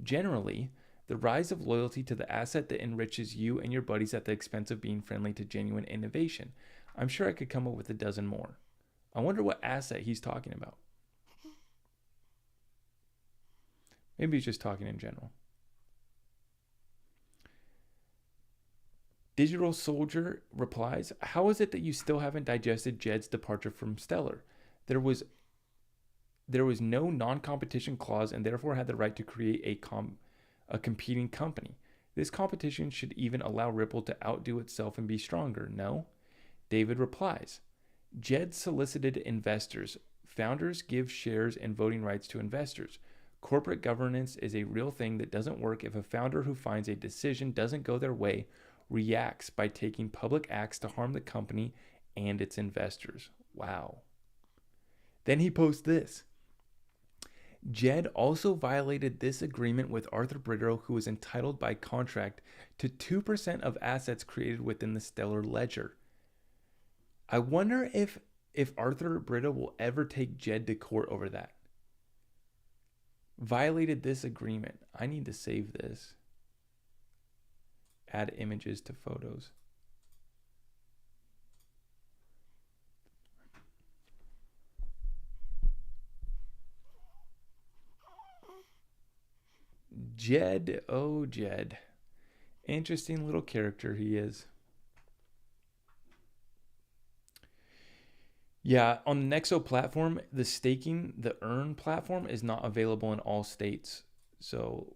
generally, the rise of loyalty to the asset that enriches you and your buddies at the expense of being friendly to genuine innovation. I'm sure I could come up with a dozen more. I wonder what asset he's talking about. Maybe he's just talking in general. Digital Soldier replies, how is it that you still haven't digested Jed's departure from Stellar? There was no non-competition clause and therefore had the right to create a competing company. This competition should even allow Ripple to outdo itself and be stronger, no? David replies, Jed solicited investors. Founders give shares and voting rights to investors. Corporate governance is a real thing that doesn't work if a founder who finds a decision doesn't go their way reacts by taking public acts to harm the company and its investors. Wow. Then he posts this. Jed also violated this agreement with Arthur Britto, who is entitled by contract to 2% of assets created within the Stellar ledger. I wonder if Arthur Britto will ever take Jed to court over that. Violated this agreement. I need to save this. Add images to photos. Jed, oh Jed. Interesting little character he is. Yeah, on the Nexo platform, the staking, the Earn platform is not available in all states. So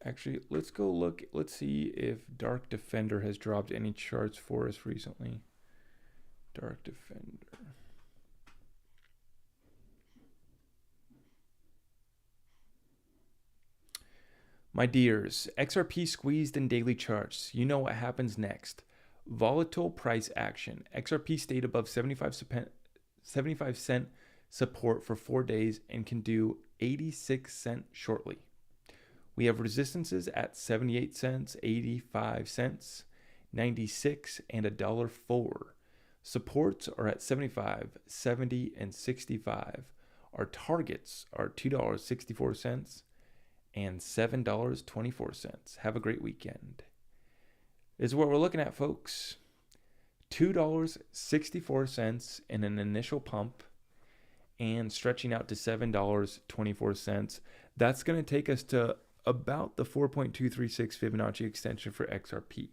actually, let's go look. Let's see if Dark Defender has dropped any charts for us recently. Dark Defender. My dears, XRP squeezed in daily charts. You know what happens next. Volatile price action. XRP stayed above 75 cent support for 4 days and can do 86 cents shortly. We have resistances at 78 cents, 85 cents, 96, and $1.04. Supports are at 75, 70, and 65. Our targets are $2.64 and $7.24. Have a great weekend. This is what we're looking at, folks. $2.64 in an initial pump and stretching out to $7.24. That's going to take us to about the 4.236 Fibonacci extension for XRP.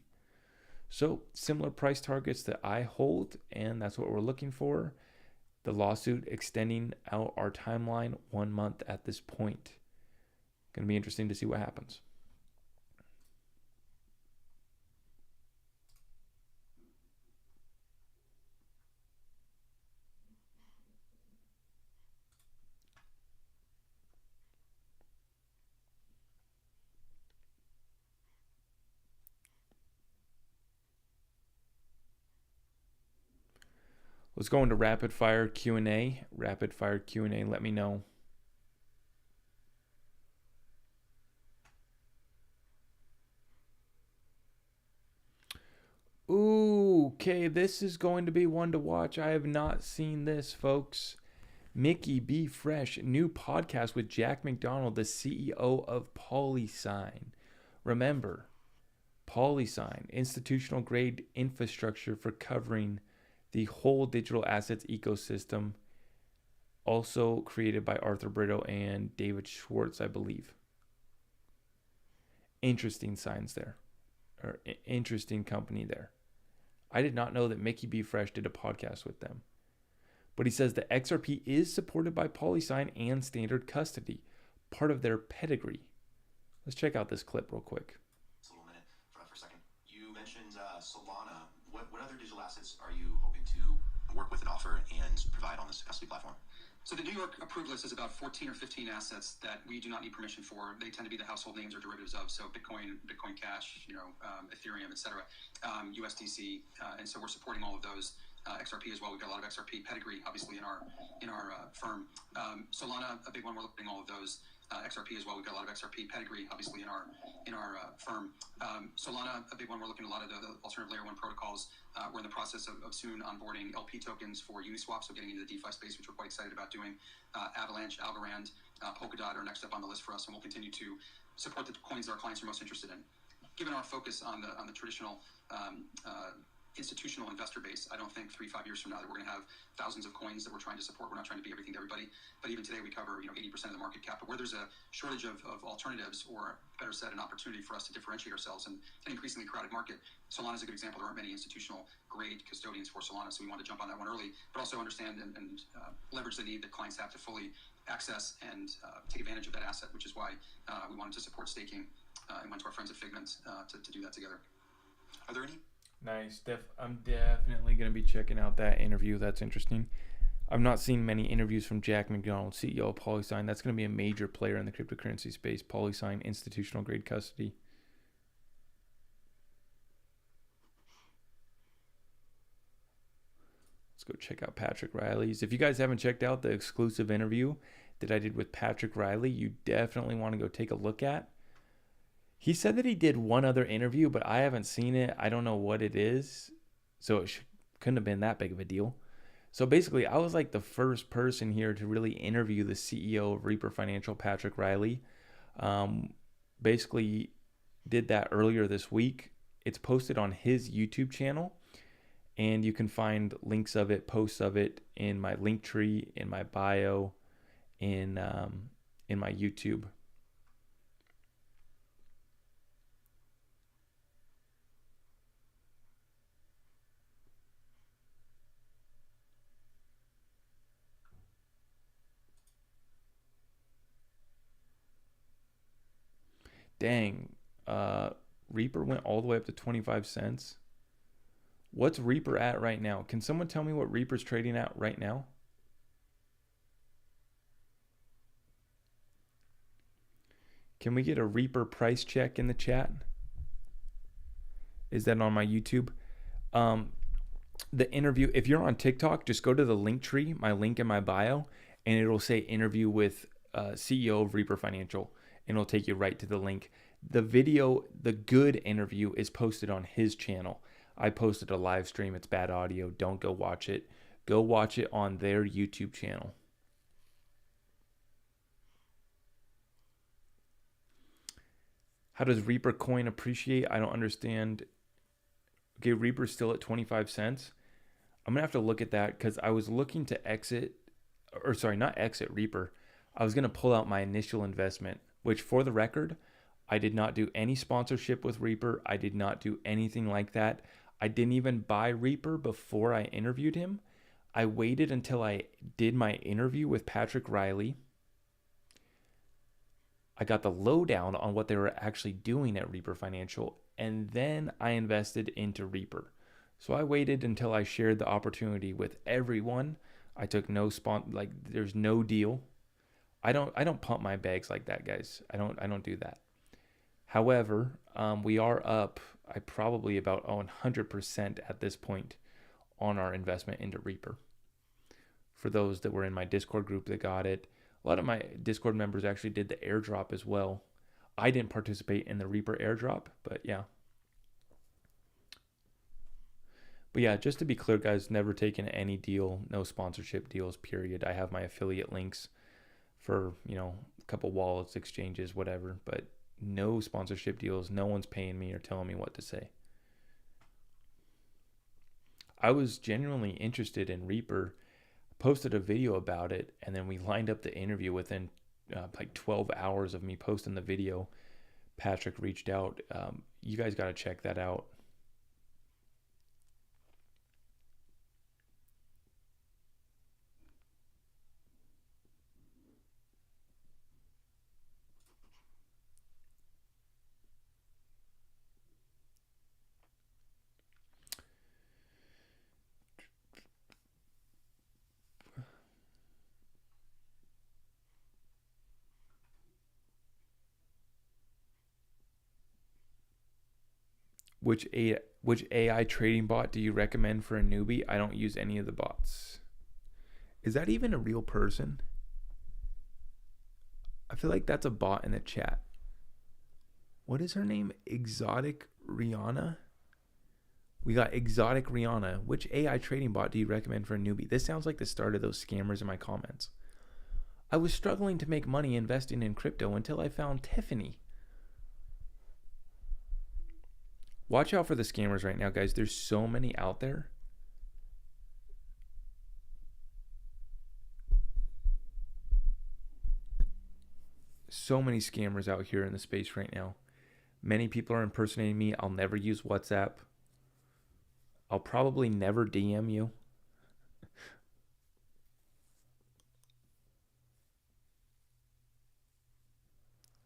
So similar price targets that I hold, and that's what we're looking for. The lawsuit extending out our timeline 1 month at this point. Going to be interesting to see what happens. Let's go into rapid fire Q&A. Rapid fire Q&A, let me know. Ooh, okay, this is going to be one to watch. I have not seen this, folks. Mickey B. Fresh, new podcast with Jack McDonald, the CEO of PolySign. Remember, PolySign, institutional grade infrastructure for covering the whole digital assets ecosystem, also created by Arthur Britto and David Schwartz, I believe. Interesting signs there, or interesting company there. I did not know that Mickey B. Fresh did a podcast with them. But he says that XRP is supported by PolySign and Standard Custody, part of their pedigree. Let's check out this clip real quick. Just a little minute for a second. You mentioned Solana. What other digital assets are you hoping to custody platform. So the New York approved list is about 14 or 15 assets that we do not need permission for. They tend to be the household names or derivatives of, so Bitcoin, Bitcoin Cash, Ethereum, etc., USDC, and so we're supporting all of those. XRP as well. We've got a lot of XRP pedigree, obviously, in our firm. Solana, a big one. We're looking at all of those. XRP as well. We've got a lot of XRP pedigree, obviously, in our firm. Solana, a big one. We're looking at a lot of the alternative layer one protocols. We're in the process of soon onboarding LP tokens for Uniswap, so getting into the DeFi space, which we're quite excited about doing. Avalanche, Algorand, Polkadot are next up on the list for us, and we'll continue to support the coins that our clients are most interested in. Given our focus on the traditional institutional investor base, I don't think 3-5 years from now that we're going to have thousands of coins that we're trying to support. We're not trying to be everything to everybody, but even today we cover 80% of the market cap. But where there's a shortage of alternatives, or better said, an opportunity for us to differentiate ourselves in an increasingly crowded market, Solana is a good example. There aren't many institutional grade custodians for Solana, so we want to jump on that one early, but also understand and leverage the need that clients have to fully access and take advantage of that asset, which is why we wanted to support staking and went to our friends at Figment to do that together. Are there any? Nice. I'm definitely going to be checking out that interview. That's interesting. I've not seen many interviews from Jack McDonald, CEO of PolySign. That's going to be a major player in the cryptocurrency space. PolySign, institutional grade custody. Let's go check out Patrick Riley's. If you guys haven't checked out the exclusive interview that I did with Patrick Riley, you definitely want to go take a look at. He said that he did one other interview, but I haven't seen it. I don't know what it is. So it couldn't have been that big of a deal. So basically, I was like the first person here to really interview the CEO of Reaper Financial, Patrick Riley. Basically did that earlier this week. It's posted on his YouTube channel, and you can find links of it, posts of it in my link tree, in my bio, in my YouTube. Dang, Reaper went all the way up to 25 cents. What's Reaper at right now? Can someone tell me what Reaper's trading at right now? Can we get a Reaper price check in the chat? Is that on my YouTube? The interview, if you're on TikTok, just go to the link tree, my link in my bio, and it'll say interview with CEO of Reaper Financial, and it'll take you right to the link. The video, the good interview, is posted on his channel. I posted a live stream. It's bad audio. Don't go watch it. Go watch it on their YouTube channel. How does Reaper coin appreciate? I don't understand. Okay, Reaper's still at 25 cents. I'm going to have to look at that because I was looking to exit, or sorry, not exit Reaper. I was going to pull out my initial investment, which, for the record, I did not do any sponsorship with Reaper. I did not do anything like that. I didn't even buy Reaper before I interviewed him. I waited until I did my interview with Patrick Riley. I got the lowdown on what they were actually doing at Reaper Financial, and then I invested into Reaper. So I waited until I shared the opportunity with everyone. I took no there's no deal. I don't pump my bags like that, guys. I don't do that. However, we are up, probably about 100% at this point on our investment into Reaper. For those that were in my Discord group that got it, a lot of my Discord members actually did the airdrop as well. I didn't participate in the Reaper airdrop, but yeah. But yeah, just to be clear, guys, never taken any deal, no sponsorship deals, period. I have my affiliate links for, a couple wallets, exchanges, whatever, but no sponsorship deals. No one's paying me or telling me what to say. I was genuinely interested in Reaper, posted a video about it, and then we lined up the interview within 12 hours of me posting the video. Patrick reached out. You guys got to check that out. Which AI trading bot do you recommend for a newbie? I don't use any of the bots. Is that even a real person? I feel like that's a bot in the chat. What is her name? Exotic Rihanna? We got Exotic Rihanna. Which AI trading bot do you recommend for a newbie? This sounds like the start of those scammers in my comments. I was struggling to make money investing in crypto until I found Tiffany. Watch out for the scammers right now, guys. There's so many out there. So many scammers out here in the space right now. Many people are impersonating me. I'll never use WhatsApp. I'll probably never DM you.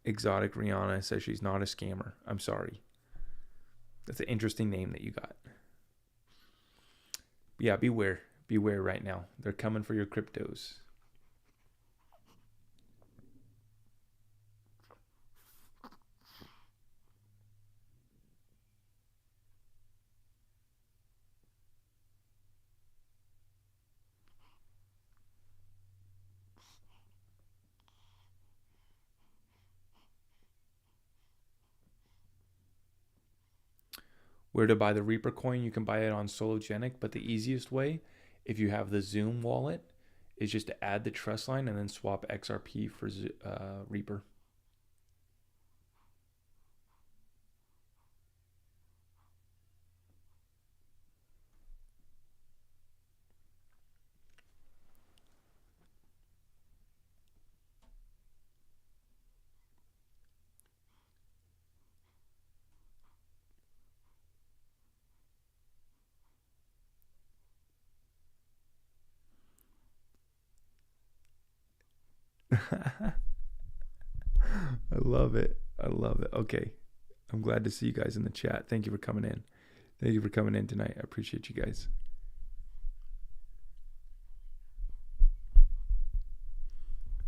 Exotic Rihanna says she's not a scammer. I'm sorry. That's an interesting name that you got. Yeah, beware. Beware right now. They're coming for your cryptos. Where to buy the Reaper coin? You can buy it on Sologenic, but the easiest way, if you have the Zoom wallet, is just to add the trust line and then swap XRP for Reaper. I love it. I love it. Okay. I'm glad to see you guys in the chat. Thank you for coming in. Thank you for coming in tonight. I appreciate you guys.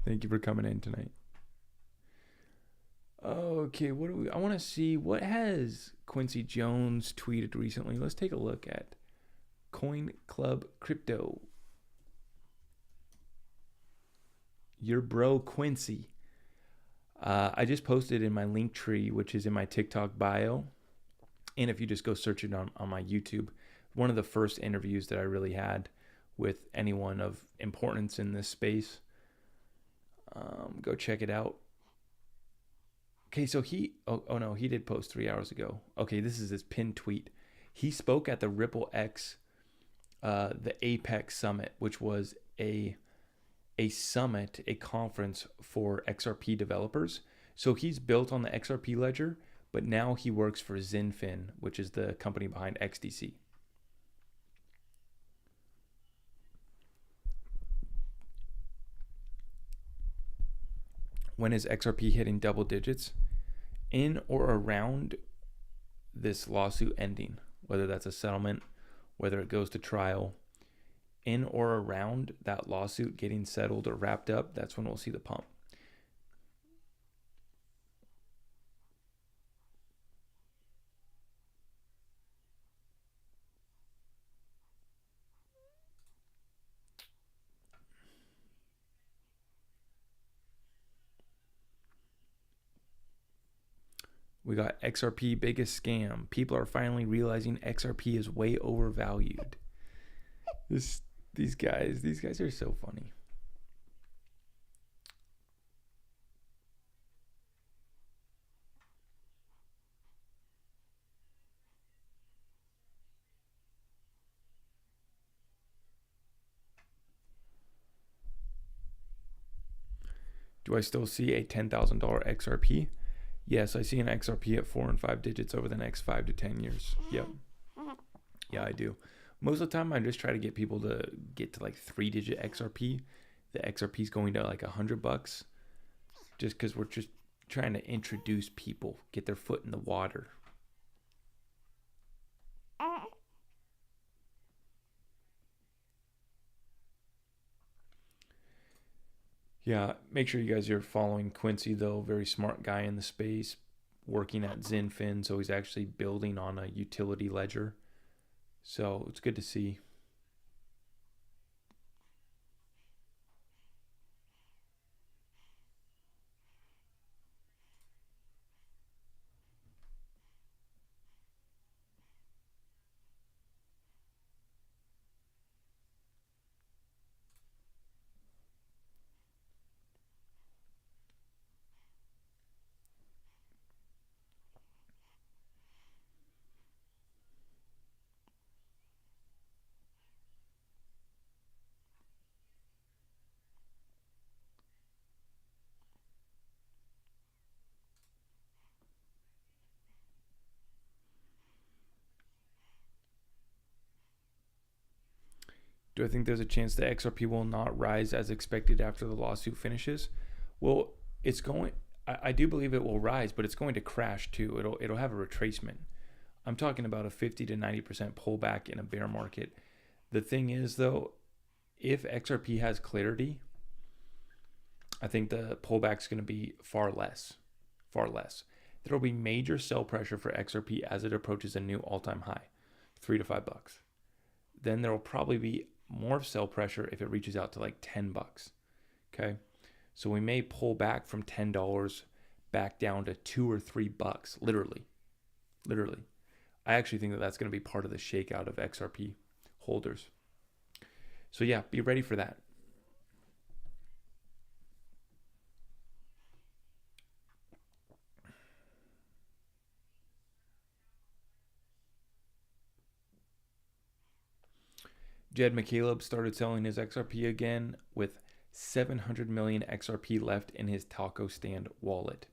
Thank you for coming in tonight. Okay, what do we... I want to see what has Quincy Jones tweeted recently. Let's take a look at Coin Club Crypto. Your bro Quincy. I just posted in my link tree, which is in my TikTok bio. And if you just go search it on my YouTube, one of the first interviews that I really had with anyone of importance in this space. Go check it out. Okay, so oh no, he did post 3 hours ago. Okay, this is his pinned tweet. He spoke at the Ripple X, the Apex Summit, which was a summit, a conference for XRP developers. So he's built on the XRP ledger, but now he works for Zinfin, which is the company behind XDC. When is XRP hitting double digits? In or around this lawsuit ending, whether that's a settlement, whether it goes to trial, in or around that lawsuit getting settled or wrapped up, that's when we'll see the pump. We got XRP biggest scam. People are finally realizing XRP is way overvalued. These guys are so funny. Do I still see a $10,000 XRP? Yes, I see an XRP at 4 and 5 digits over the next 5 to 10 years. Yep. Yeah, I do. Most of the time, I just try to get people to get to like 3-digit XRP. The XRP is going to like $100, just because we're just trying to introduce people, get their foot in the water. Yeah, make sure you guys are following Quincy, though. Very smart guy in the space. working at Zinfin, so he's actually building on a utility ledger. So it's good to see. Do I think there's a chance that XRP will not rise as expected after the lawsuit finishes? Well, it's going. I do believe it will rise, but it's going to crash too. It'll have a retracement. I'm talking about a 50 to 90% pullback in a bear market. The thing is, though, if XRP has clarity, I think the pullback's going to be far less. Far less. There will be major sell pressure for XRP as it approaches a new all-time high, $3 to $5. Then there will probably be more sell pressure if it reaches out to like $10. Okay, so we may pull back from $10 back down to $2 or $3. Literally. I actually think that that's going to be part of the shakeout of XRP holders. So yeah, be ready for that. Jed McCaleb started selling his XRP again with 700 million XRP left in his taco stand wallet.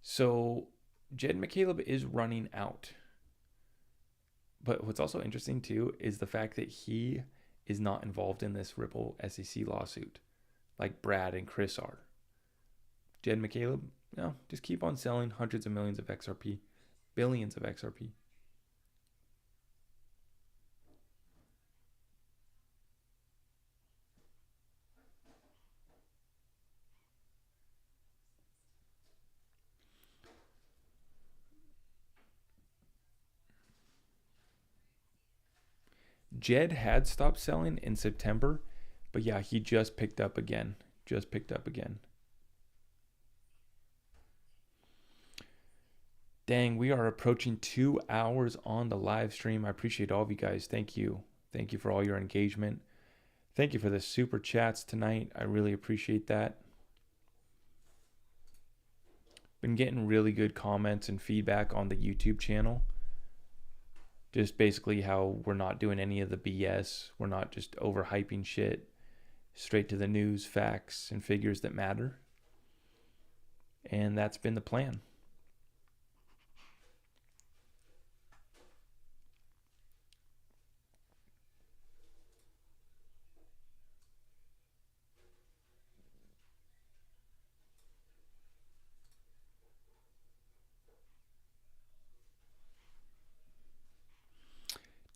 So Jed McCaleb is running out. But what's also interesting too is the fact that he is not involved in this Ripple SEC lawsuit like Brad and Chris are. Jed McCaleb, no, just keep on selling hundreds of millions of XRP, billions of XRP. Jed had stopped selling in September, but yeah, he just picked up again. Dang, we are approaching 2 hours on the live stream. I appreciate all of you guys. Thank you. Thank you for all your engagement. Thank you for the super chats tonight. I really appreciate that. Been getting really good comments and feedback on the YouTube channel. Just basically how we're not doing any of the BS. We're not just overhyping shit. Straight to the news, facts, and figures that matter. And that's been the plan.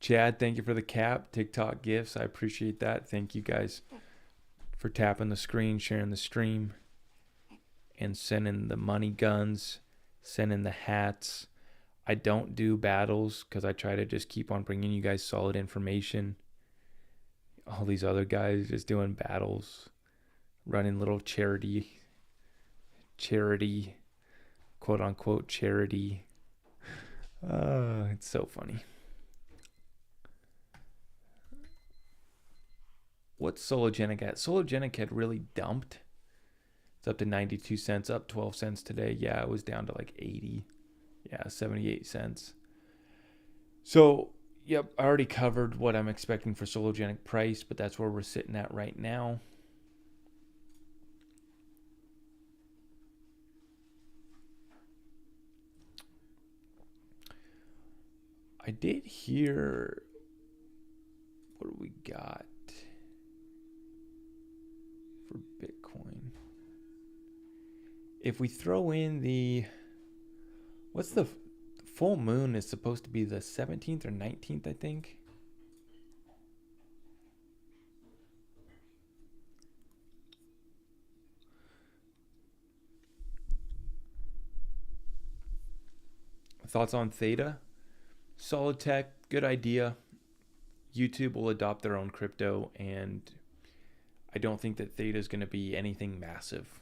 Chad, thank you for the cap. TikTok gifts. I appreciate that. Thank you guys for tapping the screen, sharing the stream, and sending the money guns, sending the hats. I don't do battles because I try to just keep on bringing you guys solid information. All these other guys just doing battles, running little charity, quote unquote charity. It's so funny. What's Sologenic at? Sologenic had really dumped. It's up to 92 cents, up 12 cents today. Yeah, it was down to like 80. Yeah, 78 cents. So, yep, I already covered what I'm expecting for Sologenic price, but that's where we're sitting at right now. I did hear, what do we got for Bitcoin? If we throw in the, what's the full moon is supposed to be the 17th or 19th, I think. Thoughts on Theta? Solid tech, good idea. YouTube will adopt their own crypto, and I don't think that Theta is going to be anything massive.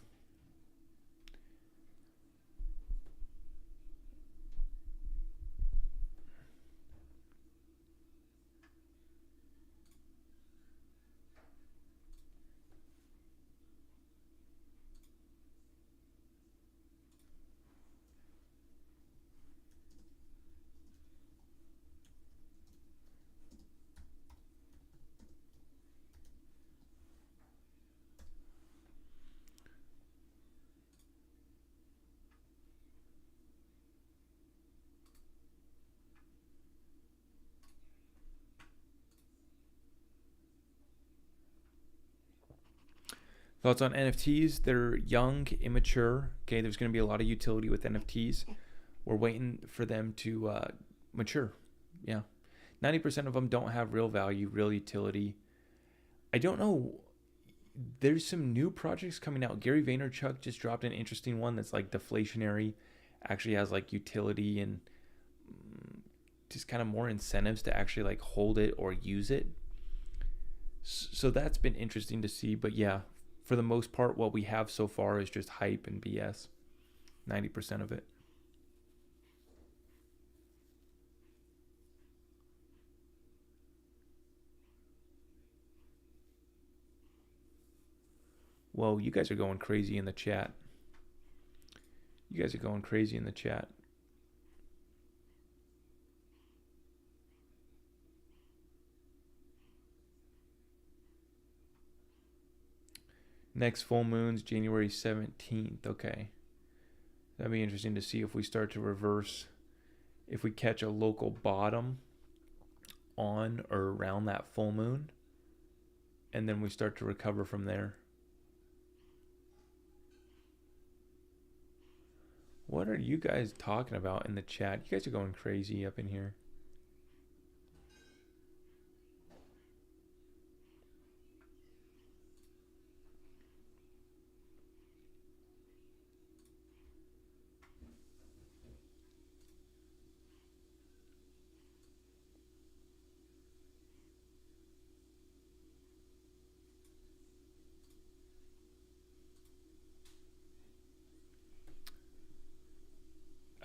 Thoughts on NFTs? They're young, immature. Okay, there's going to be a lot of utility with NFTs. We're waiting for them to mature. Yeah. 90% of them don't have real value, real utility. I don't know. There's some new projects coming out. Gary Vaynerchuk just dropped an interesting one that's like deflationary, actually has like utility and just kind of more incentives to actually like hold it or use it. So that's been interesting to see. But yeah, for the most part, what we have so far is just hype and BS. 90% of it. Whoa, you guys are going crazy in the chat. You guys are going crazy in the chat. Next full moon's January 17th. Okay. That'd be interesting to see if we start to reverse, if we catch a local bottom on or around that full moon, and then we start to recover from there. What are you guys talking about in the chat? You guys are going crazy up in here.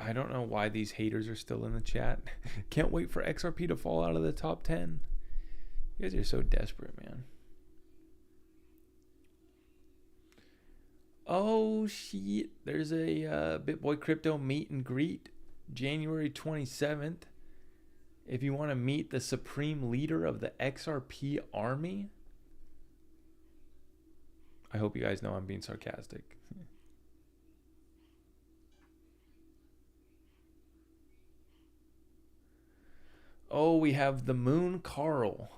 I don't know why these haters are still in the chat. Can't wait for XRP to fall out of the top 10. You guys are so desperate, man. Oh, shit. There's a BitBoy Crypto meet and greet January 27th. If you want to meet the supreme leader of the XRP army. I hope you guys know I'm being sarcastic. Oh, we have the Moon Carl.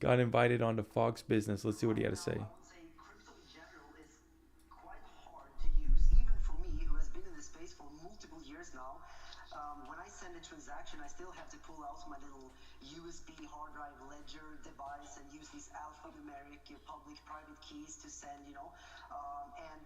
Got invited onto Fox Business. Let's see what he had to say. Crypto in general is quite hard to use, even for me, who has been in this space for multiple years now. When I send a transaction, I still have to pull out my little USB hard drive ledger device and use these alphanumeric public-private keys to send, and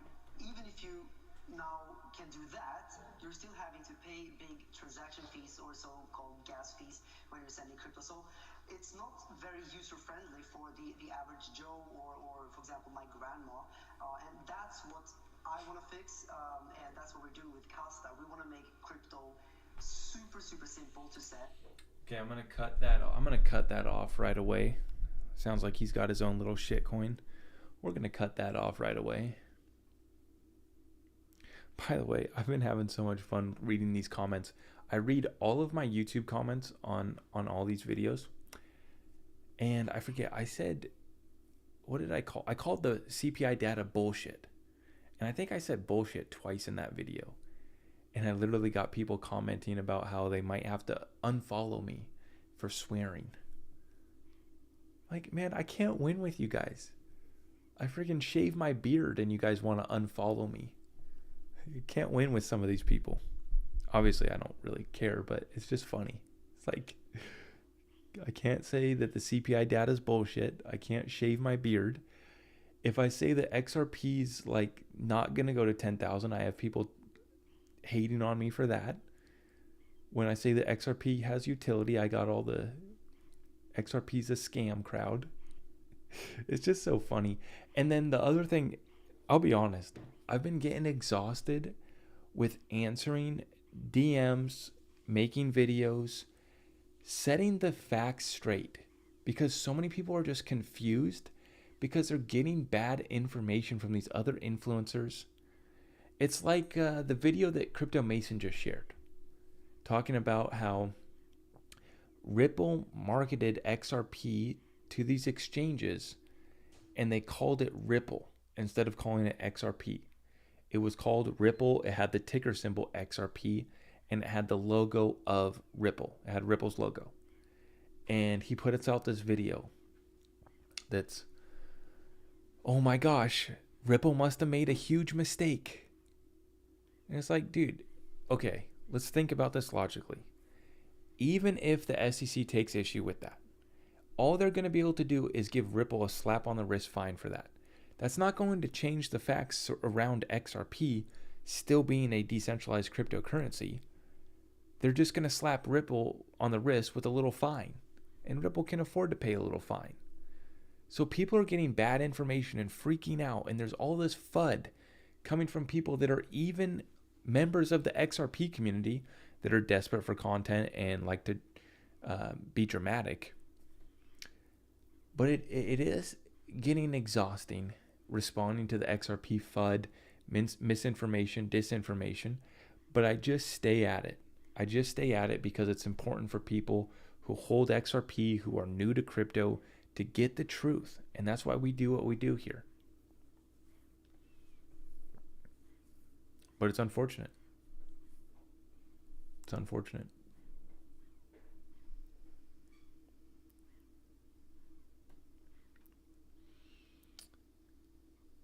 even if you now can do that, you're still having to pay big transaction fees or so-called gas fees when you're sending crypto. So it's not very user-friendly for the average Joe or for example, my grandma. And that's what I want to fix, and that's what we're doing with Casta. We want to make crypto super, super simple to set. Okay, I'm gonna cut that off. I'm gonna cut that off right away. Sounds like he's got his own little shitcoin. We're gonna cut that off right away. By the way, I've been having so much fun reading these comments. I read all of my YouTube comments on all these videos. And I forget, I said, what did I call? I called the CPI data bullshit. And I think I said bullshit twice in that video. And I literally got people commenting about how they might have to unfollow me for swearing. Like, man, I can't win with you guys. I freaking shave my beard and you guys want to unfollow me. You can't win with some of these people. Obviously, I don't really care, but it's just funny. It's like, I can't say that the CPI data is bullshit. I can't shave my beard. If I say that XRP's like not going to go to 10,000, I have people hating on me for that. When I say the XRP has utility, I got all the XRP's a scam crowd. It's just so funny. And then the other thing, I'll be honest, I've been getting exhausted with answering DMs, making videos, setting the facts straight, because so many people are just confused because they're getting bad information from these other influencers. It's like the video that Crypto Mason just shared, talking about how Ripple marketed XRP to these exchanges and they called it Ripple instead of calling it XRP. It was called Ripple. It had the ticker symbol XRP and it had the logo of Ripple. It had Ripple's logo. And he put out this video that's, oh my gosh, Ripple must have made a huge mistake. And it's like, dude, okay, let's think about this logically. Even if the SEC takes issue with that, all they're going to be able to do is give Ripple a slap on the wrist fine for that. That's not going to change the facts around XRP still being a decentralized cryptocurrency. They're just going to slap Ripple on the wrist with a little fine, and Ripple can afford to pay a little fine. So people are getting bad information and freaking out, and there's all this FUD coming from people that are even members of the XRP community that are desperate for content and like to be dramatic. But it is getting exhausting responding to the XRP FUD, misinformation, disinformation. But I just stay at it. I just stay at it because it's important for people who hold XRP, who are new to crypto, to get the truth. And that's why we do what we do here. But it's unfortunate. It's unfortunate.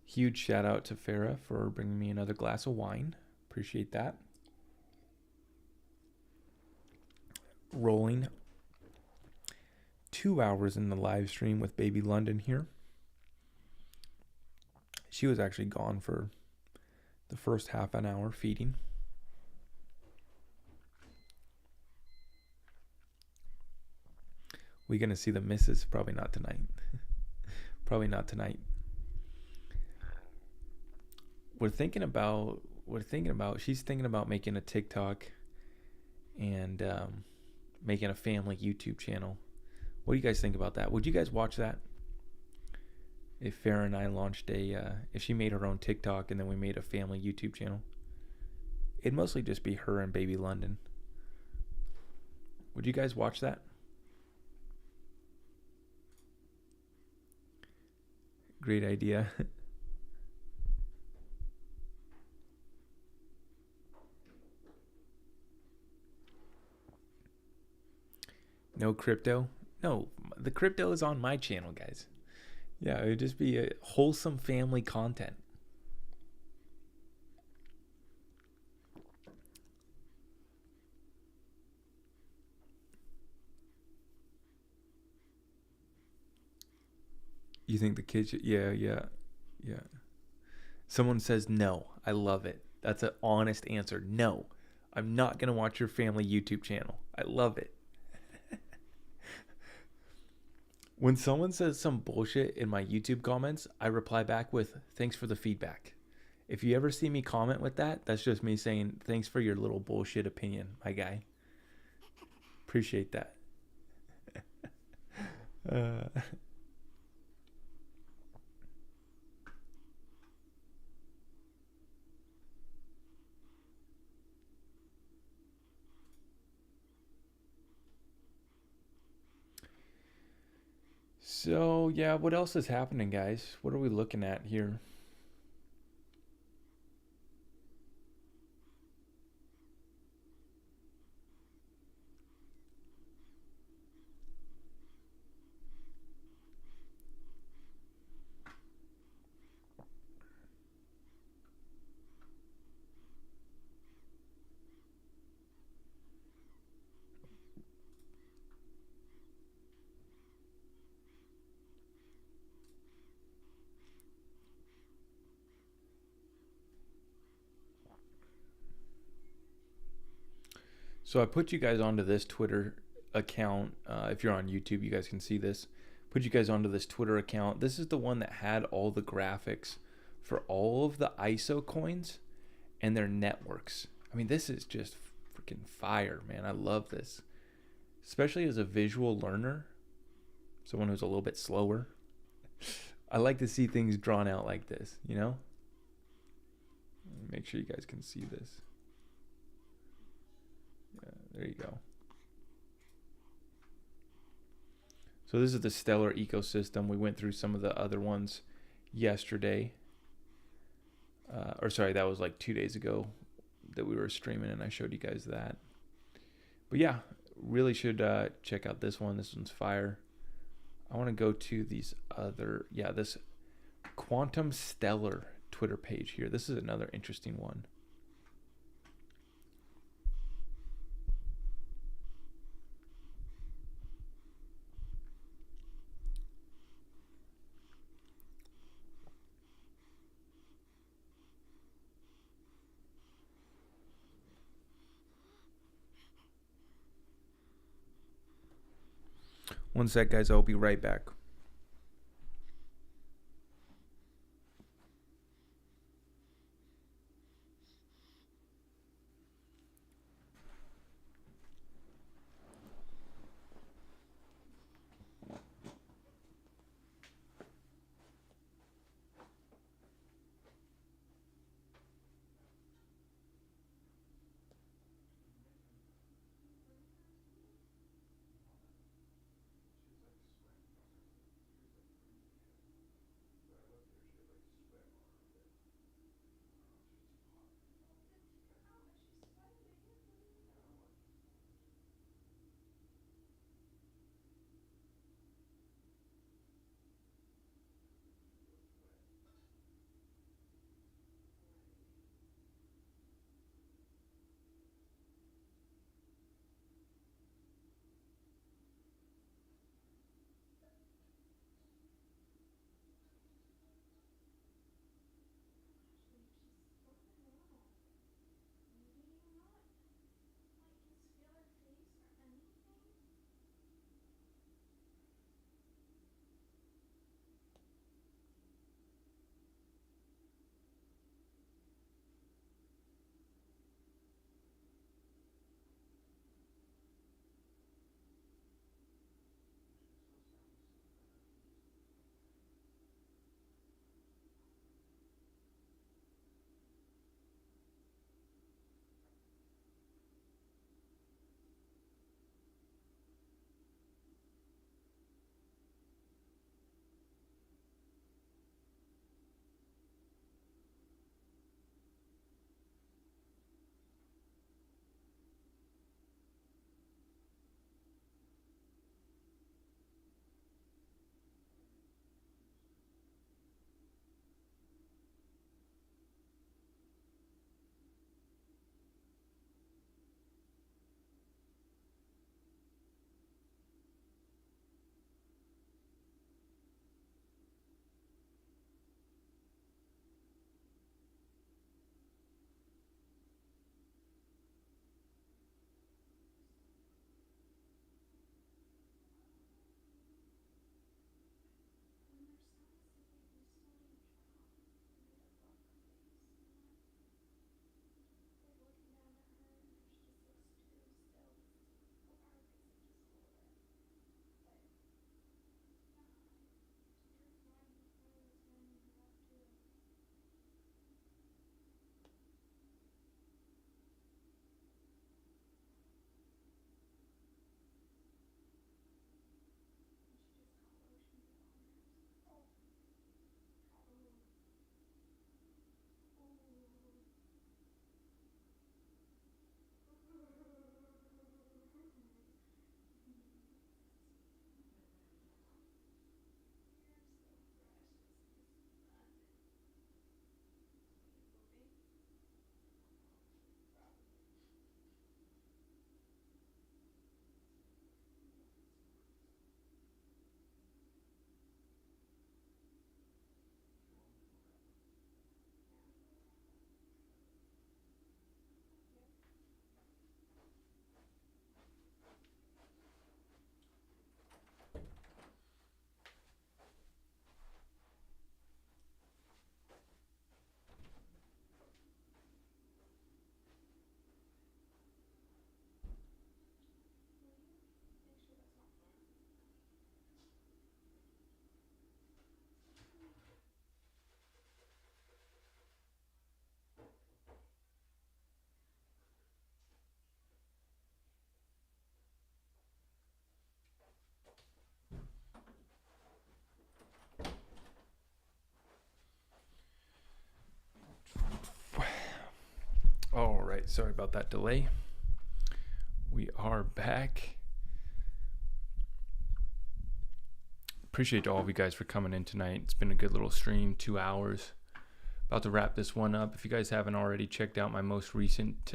Huge shout out to Farah for bringing me another glass of wine. Appreciate that. Rolling 2 hours in the live stream with baby London here. She was actually gone for the first half an hour feeding. We gonna see the missus? Probably not tonight. Probably not tonight. She's thinking about making a TikTok and making a family YouTube channel. What do you guys think about that? Would you guys watch that? If Farah and I launched if she made her own TikTok and then we made a family YouTube channel, it'd mostly just be her and baby London. Would you guys watch that? Great idea. No crypto? No, the crypto is on my channel, guys. Yeah, it would just be a wholesome family content. You think the kids should, yeah. Someone says no. I love it. That's an honest answer. No, I'm not going to watch your family YouTube channel. I love it. When someone says some bullshit in my YouTube comments, I reply back with, thanks for the feedback. If you ever see me comment with that, that's just me saying, thanks for your little bullshit opinion, my guy. Appreciate that. So, yeah, what else is happening, guys? What are we looking at here? So I put you guys onto this Twitter account. If you're on YouTube, you guys can see this. Put you guys onto this Twitter account. This is the one that had all the graphics for all of the ISO coins and their networks. I mean, this is just freaking fire, man. I love this. Especially as a visual learner, someone who's a little bit slower. I like to see things drawn out like this, you know? Make sure you guys can see this. Yeah, there you go. So this is the Stellar ecosystem. We went through some of the other ones yesterday. Or sorry, that was like 2 days ago that we were streaming and I showed you guys that. But yeah, really should check out this one. This one's fire. I want to go to these other, this Quantum Stellar Twitter page here. This is another interesting one. One sec, guys. I'll be right back. right, sorry about that delay. We are back. Appreciate all of you guys for coming in tonight. It's been a good little stream, 2 hours. About to wrap this one up. If you guys haven't already checked out my most recent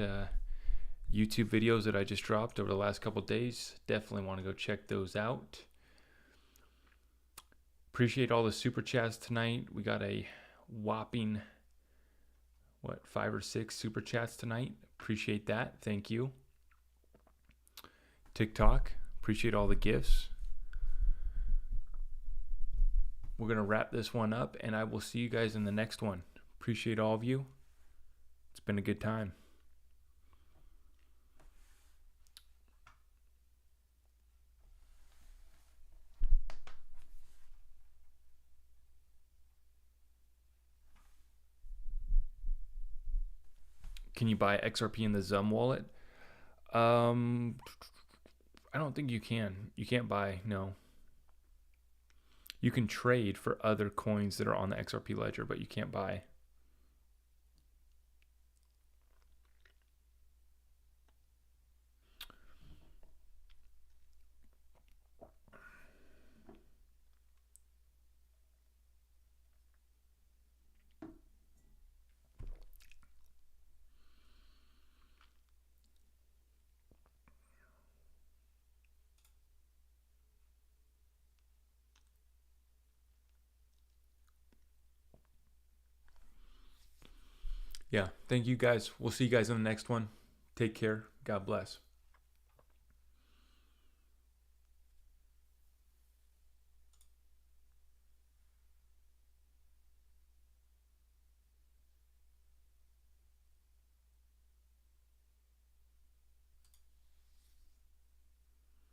YouTube videos that I just dropped over the last couple days, definitely want to go check those out. Appreciate all the super chats tonight. We got a whopping 5 or 6 super chats tonight. Appreciate that. Thank you. TikTok, appreciate all the gifts. We're going to wrap this one up, and I will see you guys in the next one. Appreciate all of you. It's been a good time. Can you buy XRP in the Zum wallet? I don't think you can. You can't buy, no. You can trade for other coins that are on the XRP ledger, but you can't buy. Yeah, thank you guys. We'll see you guys in the next one. Take care. God bless.